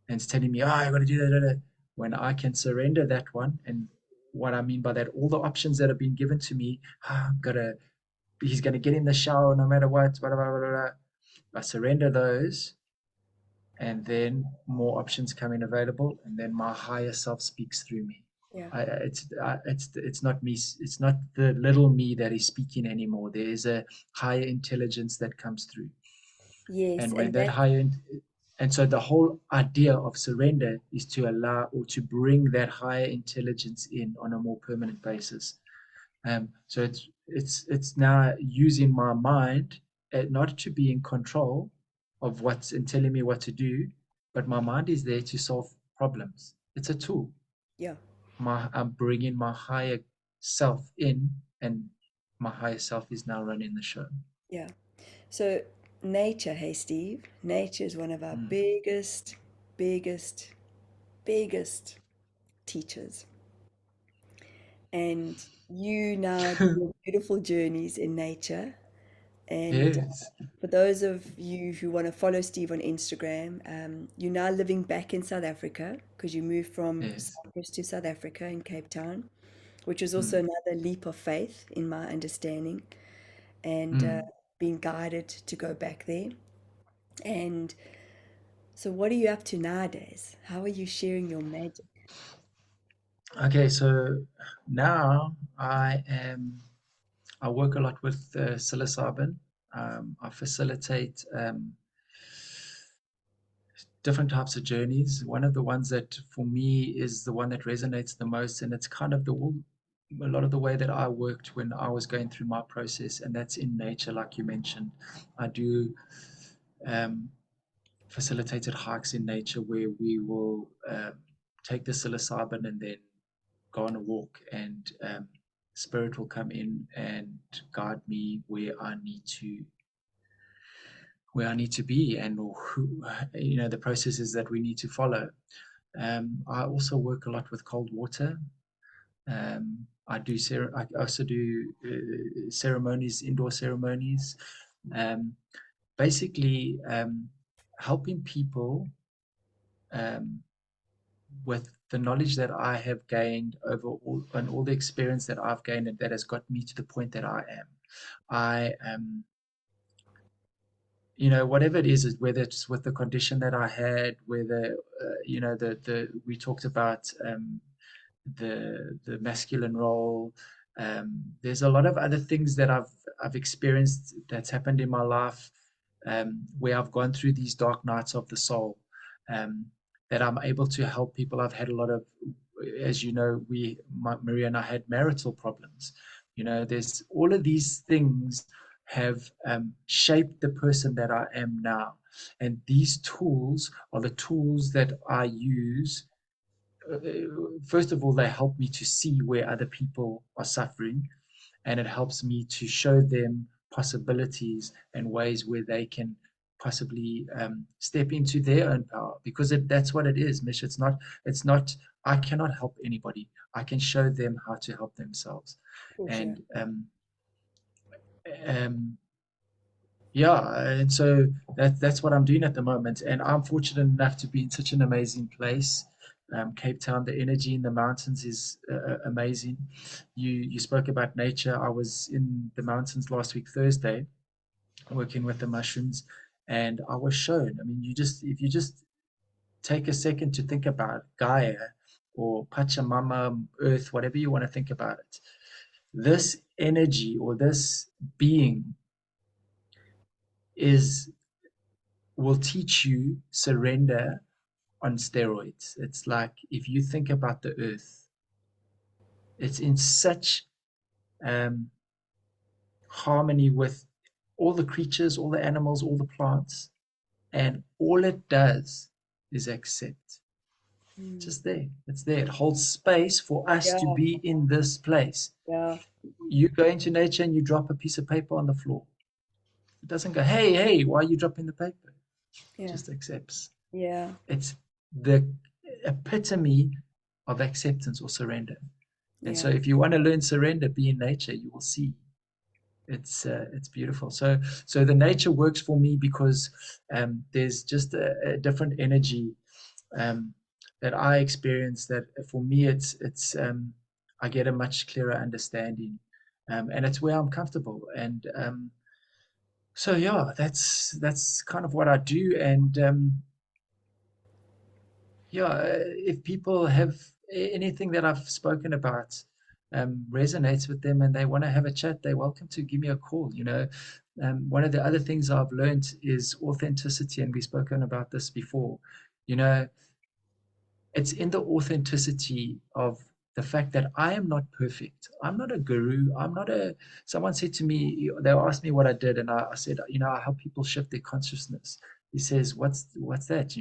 and it's telling me, oh, I got to do that, that. When I can surrender that one, and what I mean by that, all the options that have been given to me, he's gonna get in the shower no matter what, blah, blah, blah, blah, blah. I surrender those, and then more options come in available, and then my higher self speaks through me. Yeah. It's not me. It's not the little me that is speaking anymore. There is a higher intelligence that comes through, Yes, and when and that that and so the whole idea of surrender is to allow or to bring that higher intelligence in on a more permanent basis. So it's now using my mind, not to be in control of what's and telling me what to do, but my mind is there to solve problems. It's a tool. yeah, I'm bringing my higher self in, and my higher self is now running the show. yeah. So nature, hey Steve, nature is one of our Mm. biggest, biggest teachers. And you now do your beautiful journeys in nature. And Yes, for those of you who want to follow Steve on Instagram, you're now living back in South Africa because you moved from yes. Cyprus to South Africa in Cape Town, which was also Mm. another leap of faith in my understanding, and Mm. being guided to go back there. And so, what are you up to nowadays? How are you sharing your magic? Okay, so now I work a lot with psilocybin. I facilitate different types of journeys. One of the ones that for me is the one that resonates the most, and it's kind of a lot of the way that I worked when I was going through my process, and that's in nature, like you mentioned. I do um, facilitated hikes in nature where we will take the psilocybin and then go on a walk, and spirit will come in and guide me where I need to be, and who, the processes that we need to follow. I also work a lot with cold water. I also do ceremonies, indoor ceremonies, um, basically helping people um, with the knowledge that I have gained over all the experience that I've gained, and that has got me to the point that I am. I whatever it is, whether it's with the condition that I had, whether the we talked about the masculine role. There's a lot of other things that I've experienced that's happened in my life, where I've gone through these dark nights of the soul, um, that I'm able to help people. I've had a lot of, as you know, Maria and I had marital problems. There's all of these things have shaped the person that I am now. And these tools are the tools that I use. First of all, they help me to see where other people are suffering, and it helps me to show them possibilities and ways where they can possibly step into their own power, because that's what it is, Mish. It's not I cannot help anybody. I can show them how to help themselves. For sure. And um, yeah, and so that's what I'm doing at the moment, and I'm fortunate enough to be in such an amazing place. Cape Town, the energy in the mountains is amazing. You spoke about nature. I was in the mountains last week, Thursday, working with the mushrooms, and I was shown. I mean, if you just take a second to think about Gaia or Pachamama, Earth, whatever you want to think about it, this energy or this being is will teach you surrender on steroids. It's like, if you think about the earth, it's in such um, harmony with all the creatures, all the animals, all the plants, and all it does is accept. Mm. Just there, it's there. It holds space for us to Yeah, be in this place. yeah, You go into nature and you drop a piece of paper on the floor. It doesn't go, hey, hey, why are you dropping the paper? It yeah, just accepts. yeah, It's the epitome of acceptance or surrender. And so yeah. if you want to learn surrender, be in nature, you will see it's beautiful. So the nature works for me because there's just a different energy um, that I experience, that for me it's I get a much clearer understanding, and it's where I'm comfortable. And so yeah, that's kind of what I do. And yeah, if people have anything that I've spoken about resonates with them and they want to have a chat, they're welcome to give me a call. One of the other things I've learned is authenticity, and we've spoken about this before. You know, it's in the authenticity of the fact that I am not perfect. I'm not a guru. I'm not a. Someone said to me, they asked me what I did, and I said, I help people shift their consciousness. He says, what's that?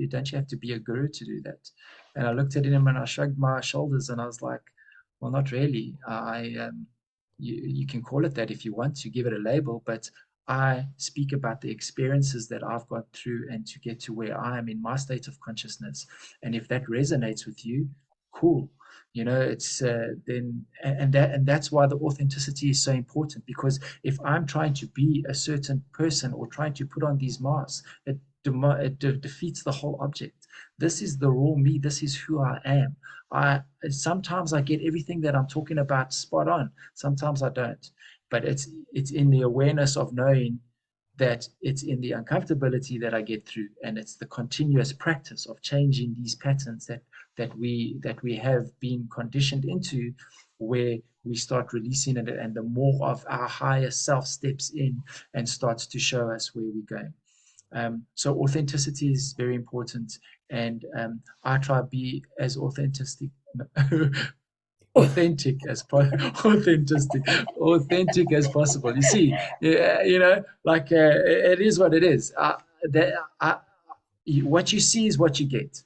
Don't you have to be a guru to do that? And I looked at him and I shrugged my shoulders and I was like, well, not really. You can call it that if you want to give it a label, but I speak about the experiences that I've gone through and to get to where I am in my state of consciousness. And if that resonates with you, cool. It's then and that's why the authenticity is so important, because if I'm trying to be a certain person or trying to put on these masks, it defeats the whole object. This is the raw me. This is who I am. I Sometimes I get everything that I'm talking about spot on. Sometimes I don't. But it's in the awareness of knowing that it's in the uncomfortability that I get through, and it's the continuous practice of changing these patterns that we have been conditioned into, where we start releasing it, and the more of our higher self steps in and starts to show us where we're going. So authenticity is very important, and I try to be as authentic as authentic as possible. You see, yeah, like it is what it is. That what you see is what you get.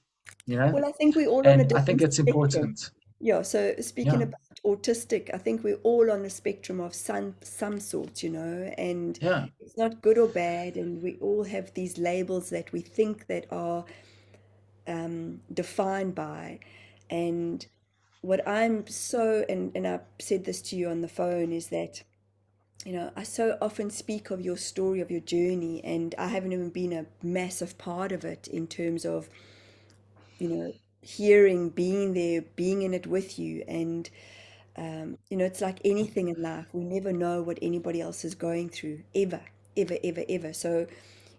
Well, I think we're all on a And I think different it's spectrum. important. Yeah, so speaking Yeah, about autistic, I think we're all on a spectrum of some sort, and yeah, it's not good or bad, and we all have these labels that we think that are defined by. And what I'm so, and I've said this to you on the phone, is that, I so often speak of your story, of your journey, and I haven't even been a massive part of it in terms of, hearing, being there, being in it with you. And it's like anything in life. We never know what anybody else is going through, ever, ever, ever, ever. So,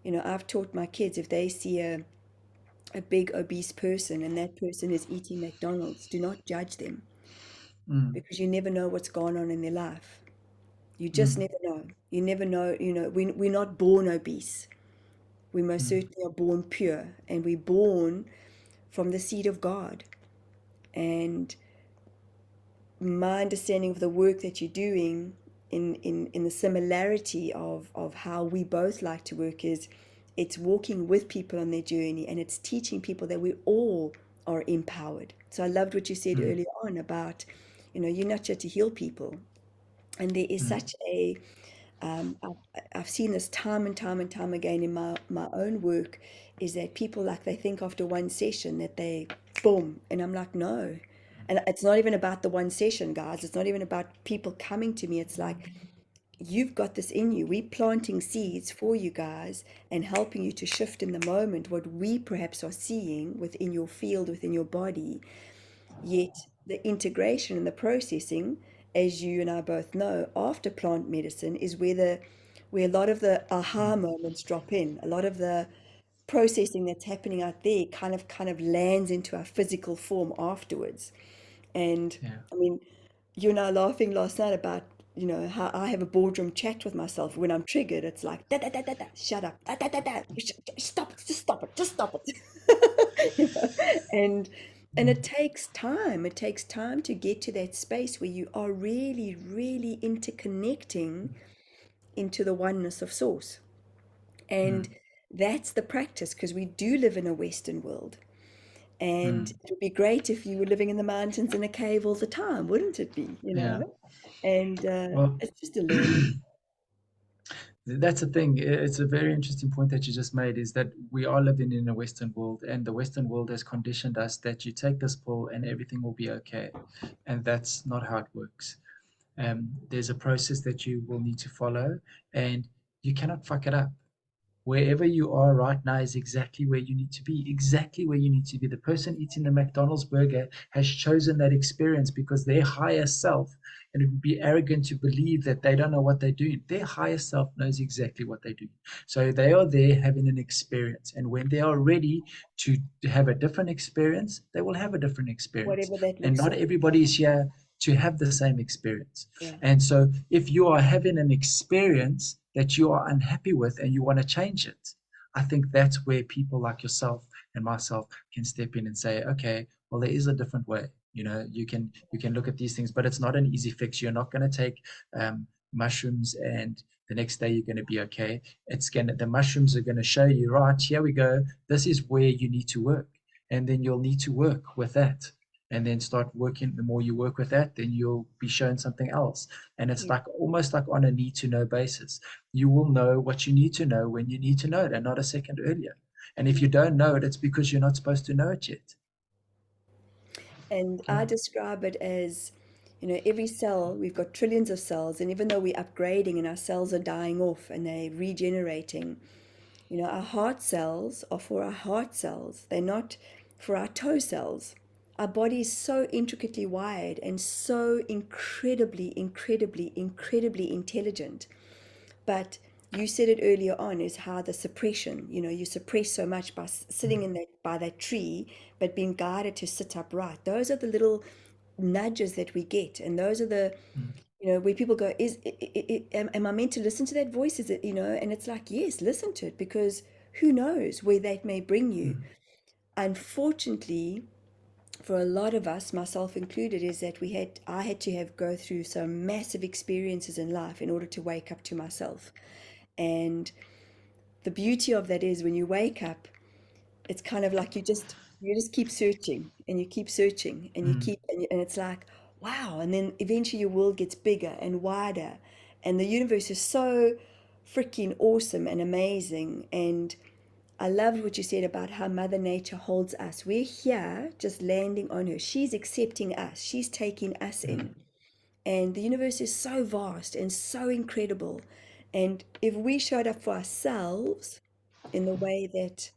I've taught my kids, if they see a big obese person and that person is eating McDonald's, do not judge them, mm, because you never know what's gone on in their life. You just mm, never know. You never know. We're not born obese. We most mm, certainly are born pure, and we're born from the seed of God. And my understanding of the work that you're doing, in the similarity of how we both like to work, is it's walking with people on their journey, and it's teaching people that we all are empowered. So I loved what you said mm, earlier on about, you're not here to heal people. And there is mm, such a I've seen this time and time and time again in my own work, is that people, like, they think after one session that they boom, and I'm like, no. And it's not even about the one session, guys. It's not even about people coming to me. It's like, you've got this in you. We're planting seeds for you guys and helping you to shift in the moment what we perhaps are seeing within your field, within your body. Yet the integration and the processing, as you and I both know, after plant medicine is where a lot of the aha moments drop in. A lot of the processing that's happening out there kind of lands into our physical form afterwards. And yeah, I mean, you and I laughing last night about, how I have a boardroom chat with myself when I'm triggered. It's like, da da da da da, shut up, da da da da, stop it, just stop it, just stop it. And it takes time. It takes time to get to that space where you are really, really interconnecting into the oneness of source. And mm, that's the practice, because we do live in a Western world. And mm, it would be great if you were living in the mountains in a cave all the time, wouldn't it be? yeah. And Well, it's just a learning. that's the thing. It's a very interesting point that you just made, is that we are living in a Western world, and the Western world has conditioned us that you take this pill and everything will be okay. And that's not how it works. There's a process that you will need to follow, and you cannot fuck it up. Wherever you are right now is exactly where you need to be, exactly where you need to be. The person eating the McDonald's burger has chosen that experience because their higher self, and it would be arrogant to believe that they don't know what they're doing. Their higher self knows exactly what they're doing. So they are there having an experience. And when they are ready to have a different experience, they will have a different experience. Whatever that And looks not like. everybody is here to have the same experience. Yeah. And so if you are having an experience that you are unhappy with and you want to change it, I think that's where people like yourself and myself can step in and say, okay, well, there is a different way. You can look at these things, but it's not an easy fix. You're not going to take mushrooms and the next day you're going to be okay. The mushrooms are going to show you, right, here we go. This is where you need to work. And then you'll need to work with that, and then start working. The more you work with that, then you'll be shown something else. And it's Yeah. like almost like on a need to know basis. You will know what you need to know when you need to know it, and not a second earlier. And if Yeah. you don't know it, it's because you're not supposed to know it yet. And I Yeah. describe it as, every cell, we've got trillions of cells, and even though we're upgrading and our cells are dying off and they're regenerating, our heart cells are for our heart cells. They're not for our toe cells. Our body is so intricately wired and so incredibly, incredibly, incredibly intelligent. But you said it earlier on, is how the suppression, you suppress so much by sitting in that by that tree, but being guided to sit upright. Those are the little nudges that we get, and those are the, Mm, where people go, am I meant to listen to that voice? Is it, and it's like, yes, listen to it, because who knows where that may bring you. mm, Unfortunately, for a lot of us, myself included, is that I had to have go through some massive experiences in life in order to wake up to myself. And the beauty of that is, when you wake up, it's kind of like you just you just keep searching and you keep searching and you Mm, keep and it's like wow, and then eventually your world gets bigger and wider, and the universe is so freaking awesome and amazing. And I loved what you said about how Mother Nature holds us. We're here just landing on her. She's accepting us, she's taking us in. mm, And the universe is so vast and so incredible. And if we showed up for ourselves in the way that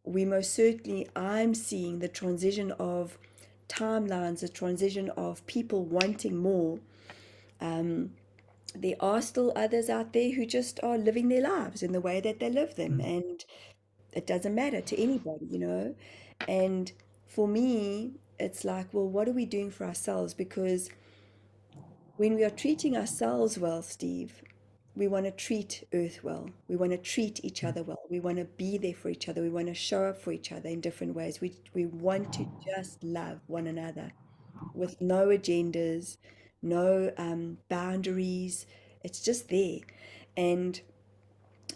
we most certainly, I'm seeing the transition of timelines, the transition of people wanting more. Um, there are still others out there who just are living their lives in the way that they live them, mm, and it doesn't matter to anybody, you know. And for me, it's like, well, what are we doing for ourselves? Because when we are treating ourselves well, Steve, we want to treat Earth well. We want to treat each mm, other well. We want to be there for each other. We want to show up for each other in different ways. We want to just love one another with no agendas, no boundaries. It's just there. And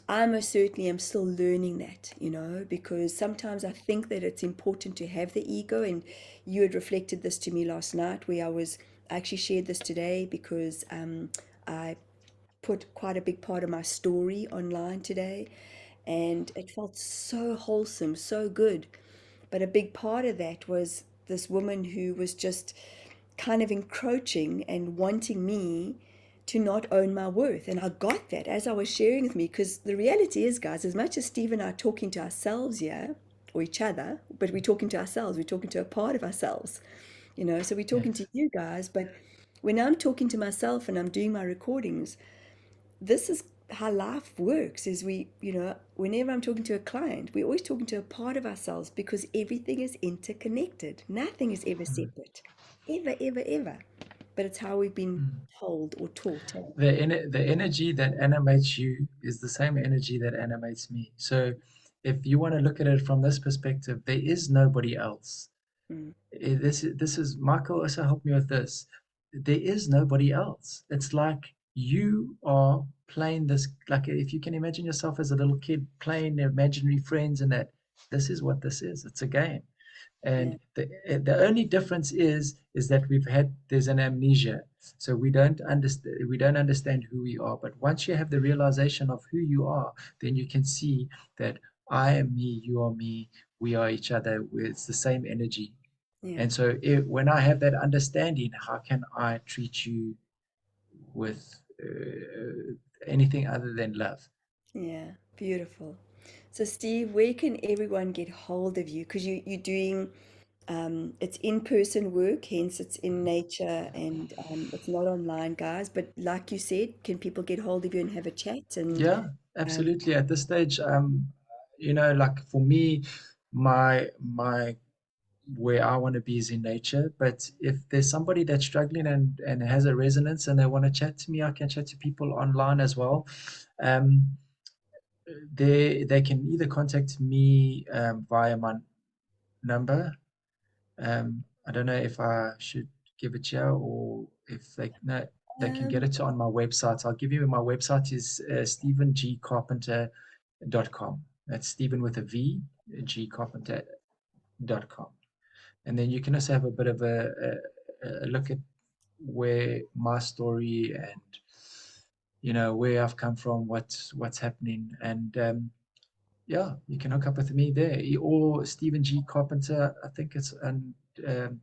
I most certainly am still learning that, you know, because sometimes I think that it's important to have the ego. And you had reflected this to me last night, where I actually shared this today because I put quite a big part of my story online today, and it felt so wholesome, so good. But a big part of that was this woman who was just kind of encroaching and wanting me to not own my worth. And I got that as I was sharing with me, because the reality is, guys, as much as Steve and I are talking to ourselves here, or each other, but we're talking to ourselves, we're talking to a part of ourselves, you know, so we're talking to yes. you guys. But when I'm talking to myself and I'm doing my recordings, this is how life works. Is we, you know, whenever I'm talking to a client, we're always talking to a part of ourselves, because everything is interconnected. Nothing is ever Mm, separate, ever, ever, ever. But it's how we've been mm. told or taught, eh? The energy that animates you is the same energy that animates me. So if you want to look at it from this perspective, there is nobody else. Mm, This is Michael also helped me with this. There is nobody else. It's like you are playing this, like if you can imagine yourself as a little kid playing imaginary friends, and that this is what this is. It's a game. yeah, And the only difference is that there's an amnesia. So we don't understand who we are. But once you have the realization of who you are, then you can see that I am me, you are me, we are each other. It's the same energy. yeah, And so when I have that understanding, how can I treat you with anything other than love? yeah. Beautiful. So, Steve, where can everyone get hold of you? Because you're doing it's in-person work, hence it's in nature, and it's not online, guys. But like you said, can people get hold of you and have a chat? And Yeah, um, absolutely. At this stage, like for me, my where I want to be is in nature. But if there's somebody that's struggling and has a resonance and they want to chat to me, I can chat to people online as well. Um, they can either contact me via my number. I don't know if I should give it here or if they no, they can get um, it on my website. I'll give you my website is stevengcarpenter.com. That's Stephen with a V, gcarpenter.com. And then you can also have a bit of a look at where my story and where I've come from, what's happening, and yeah, you can hook up with me there or Steven G Carpenter. I think it's on um,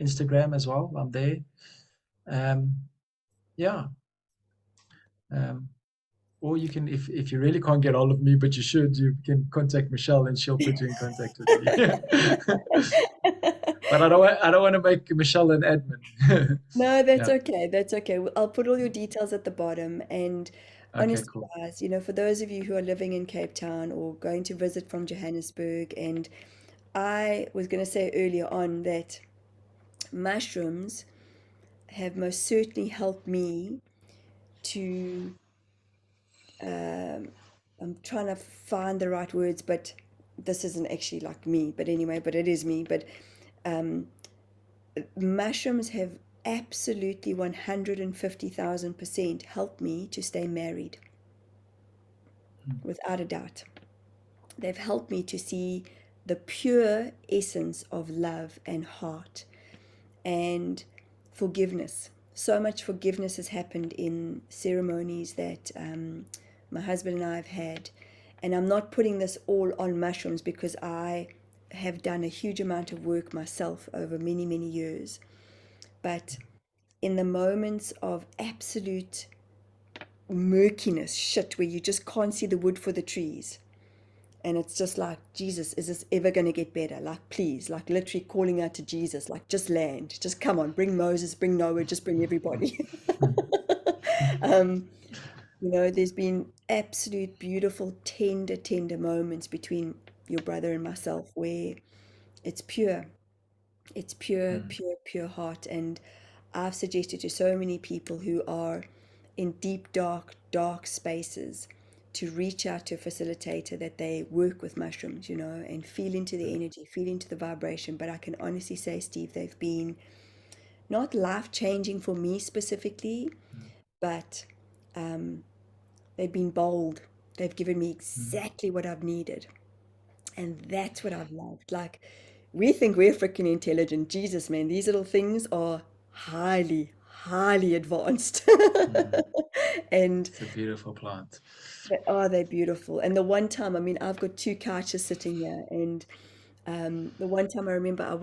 Instagram as well. I'm there. Um, yeah. Um, or you can, if you really can't get hold of me, but you can contact Michelle and she'll put you in contact with me. But I don't want to make Michelle an admin. no, that's Yeah. okay. That's okay. I'll put all your details at the bottom. And Okay, honestly, cool. guys, you know, for those of you who are living in Cape Town or going to visit from Johannesburg, and I was going to say earlier on that mushrooms have most certainly helped me to, I'm trying to find the right words, but this isn't actually like me, but anyway, but it is me. But mushrooms have absolutely 150,000% helped me to stay married, Mm, without a doubt. They've helped me to see the pure essence of love and heart and forgiveness. So much forgiveness has happened in ceremonies that my husband and I have had. And I'm not putting this all on mushrooms because I have done a huge amount of work myself over many, many years. But in the moments of absolute murkiness, shit, where you just can't see the wood for the trees, and it's just like, Jesus, is this ever going to get better? Like, please, like literally calling out to Jesus, like, just land, just come on, bring Moses, bring Noah, just bring everybody. um, there's been absolute beautiful, tender, tender moments between your brother and myself where it's pure. It's pure, Mm, pure, pure heart. And I've suggested to so many people who are in deep, dark, dark spaces to reach out to a facilitator that they work with mushrooms, and feel into the energy, feel into the vibration. But I can honestly say, Steve, they've been not life changing for me specifically, mm, but they've been bold. They've given me mm, exactly what I've needed. And that's what I've loved. Like, we think we're freaking intelligent. Jesus, man, these little things are highly, highly advanced. mm. And It's a beautiful plant. they're beautiful. And the one time, I mean, I've got two couches sitting here. And the one time I remember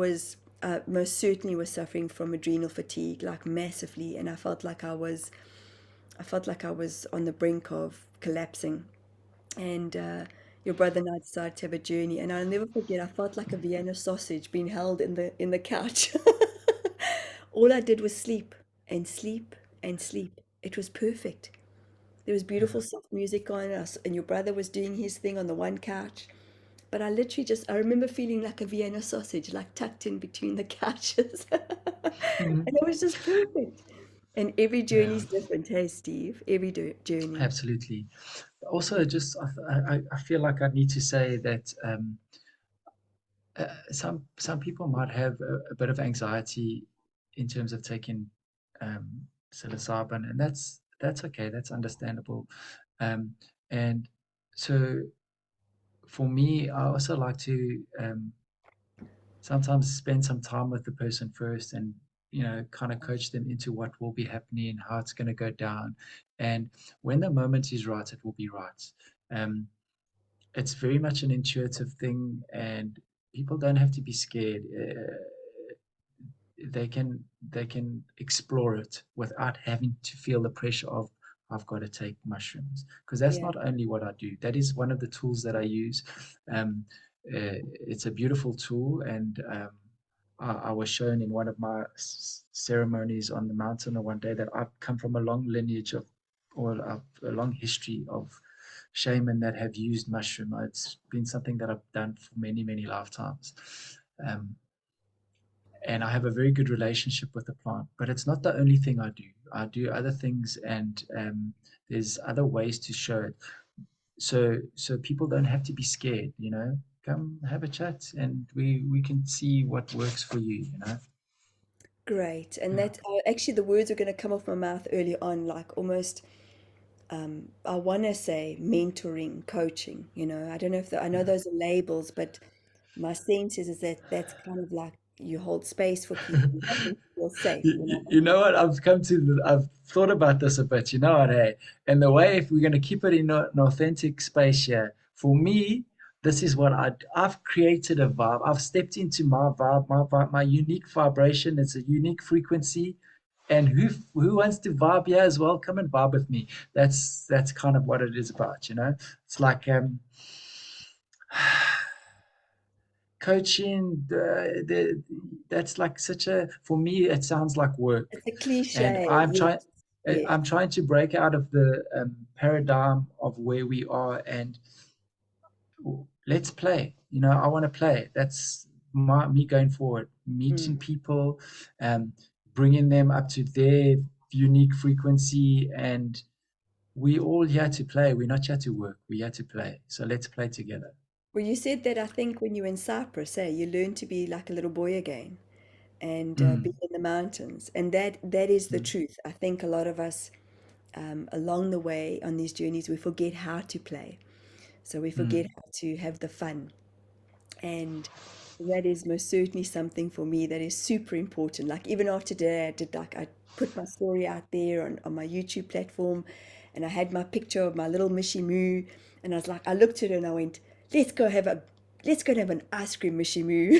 most certainly was suffering from adrenal fatigue, like massively. And I felt like I was on the brink of collapsing. And your brother and I decided to have a journey, and I'll never forget. I felt like a Vienna sausage being held in the couch. All I did was sleep and sleep and sleep. It was perfect. There was beautiful Yeah. soft music on us, and your brother was doing his thing on the one couch. But I remember feeling like a Vienna sausage, like tucked in between the couches. Mhm. And it was just perfect. And every Yeah, journey's different, hey, Steve? Every journey. absolutely. Also, just I feel like I need to say that some people might have a bit of anxiety in terms of taking um, psilocybin, and that's okay. That's understandable. Um, and so for me, I also like to sometimes spend some time with the person first, and kind of coach them into what will be happening, how it's going to go down, and when the moment is right, it will be right. Um, it's very much an intuitive thing, and people don't have to be scared. They can explore it without having to feel the pressure of I've got to take mushrooms, because that's Yeah. not only what I do. That is one of the tools that I use. Um, it's a beautiful tool, and I was shown in one of my ceremonies on the mountain one day that I've come from a long lineage of, or a long history of shaman that have used mushroom. It's been something that I've done for many, many lifetimes. Um, and I have a very good relationship with the plant. But it's not the only thing I do. I do other things, and there's other ways to show it. So people don't have to be scared. Come have a chat, and we can see what works for you. Great. And Yeah. that actually the words were going to come off my mouth early on, like almost, I want to say mentoring, coaching. I don't know I know those are labels, but my sense is that that's kind of like you hold space for people, you help them feel safe. You know what? I've thought about this a bit. You know what? Hey, and the way, if we're going to keep it in an authentic space here, for me, this is what I've created a vibe. I've stepped into my vibe, my unique vibration. It's a unique frequency, and who wants to vibe here as well? Come and vibe with me. That's kind of what it is about. It's like coaching. That's like such a, for me, it sounds like work, It's a and cliche. I'm Yes, trying. yes. I'm trying to break out of the paradigm of where we are, and let's play. I want to play. That's me going forward, meeting Mm. people, um, bringing them up to their unique frequency, and we all here to play. We're not here to work. We're here to play. So let's play together. Well, you said that I think when you were in Cyprus, you learned to be like a little boy again and be Mm, in the mountains. And that is the mm, truth. I think a lot of us along the way on these journeys, we forget how to play. So we forget mm, how to have the fun. And that is most certainly something for me that is super important. Like even after today, I put my story out there on my YouTube platform, and I had my picture of my little Mishi Moo, and I was like, I looked at her and I went, let's go have a let's go and have an ice cream Mishi Moo.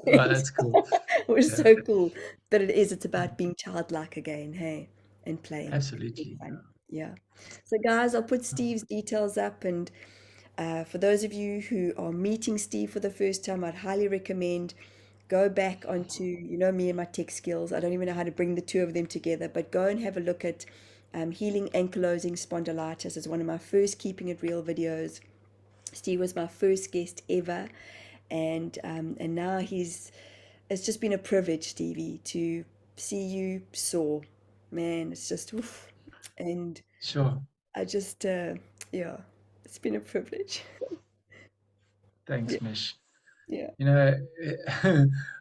Oh, that's cool. It was Yeah, so cool. But it's about being childlike again, hey, and playing. It's absolutely. fun. Yeah. So guys, I'll put Steve's details up, and for those of you who are meeting Steve for the first time, I'd highly recommend go back onto, me and my tech skills. I don't even know how to bring the two of them together, but go and have a look at healing ankylosing spondylitis as one of my first Keeping It Real videos. Steve was my first guest ever, and now it's just been a privilege, Stevie, to see you soar. Man, it's just oof. And Sure. I just yeah, it's been a privilege. Yeah, Thanks, Mish. yeah. You know,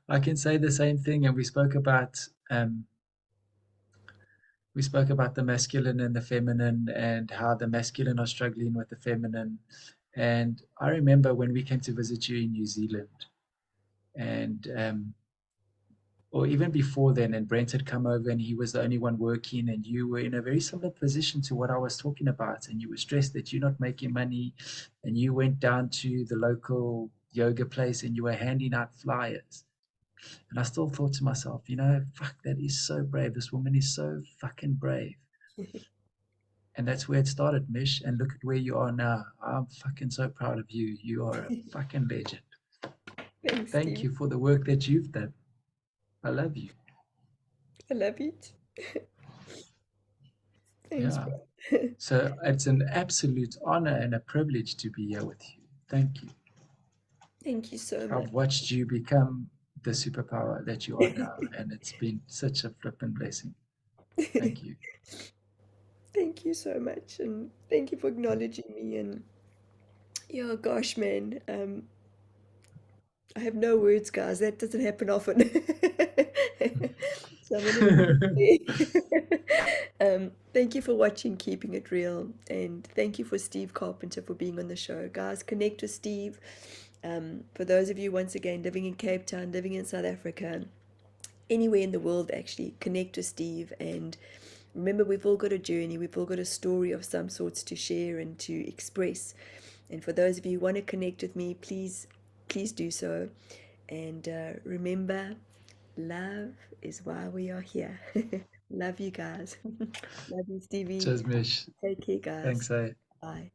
I can say the same thing, and we spoke about the masculine and the feminine, and how the masculine are struggling with the feminine. And I remember when we came to visit you in New Zealand, and or even before then, and Brent had come over and he was the only one working, and you were in a very similar position to what I was talking about, and you were stressed that you're not making money, and you went down to the local yoga place and you were handing out flyers. And I still thought to myself, fuck, that is so brave. This woman is so fucking brave. And that's where it started, Mish. And look at where you are now. I'm fucking so proud of you. You are a fucking legend. Thanks, Thank Steve. you for the work that you've done. I love you. I love it. Thanks, Yeah. bro. So it's an absolute honor and a privilege to be here with you. Thank you. Thank you so much. I've watched you become the superpower that you are now, and it's been such a flippin' blessing. Thank you. Thank you so much, and thank you for acknowledging me. And yeah, gosh, man, I have no words, guys. That doesn't happen often. So I'm gonna leave it there. Thank you for watching Keeping It Real, and thank you for Steve Carpenter for being on the show. Guys, connect with Steve. For those of you, once again, living in Cape Town, living in South Africa, anywhere in the world, actually, connect with Steve. And remember, we've all got a journey, we've all got a story of some sorts to share and to express. And for those of you who want to connect with me, please do so. And remember, love is why we are here. Love you guys. Love you, Stevie. Cheers, Mish. Take care, guys. Thanks, eh? Bye.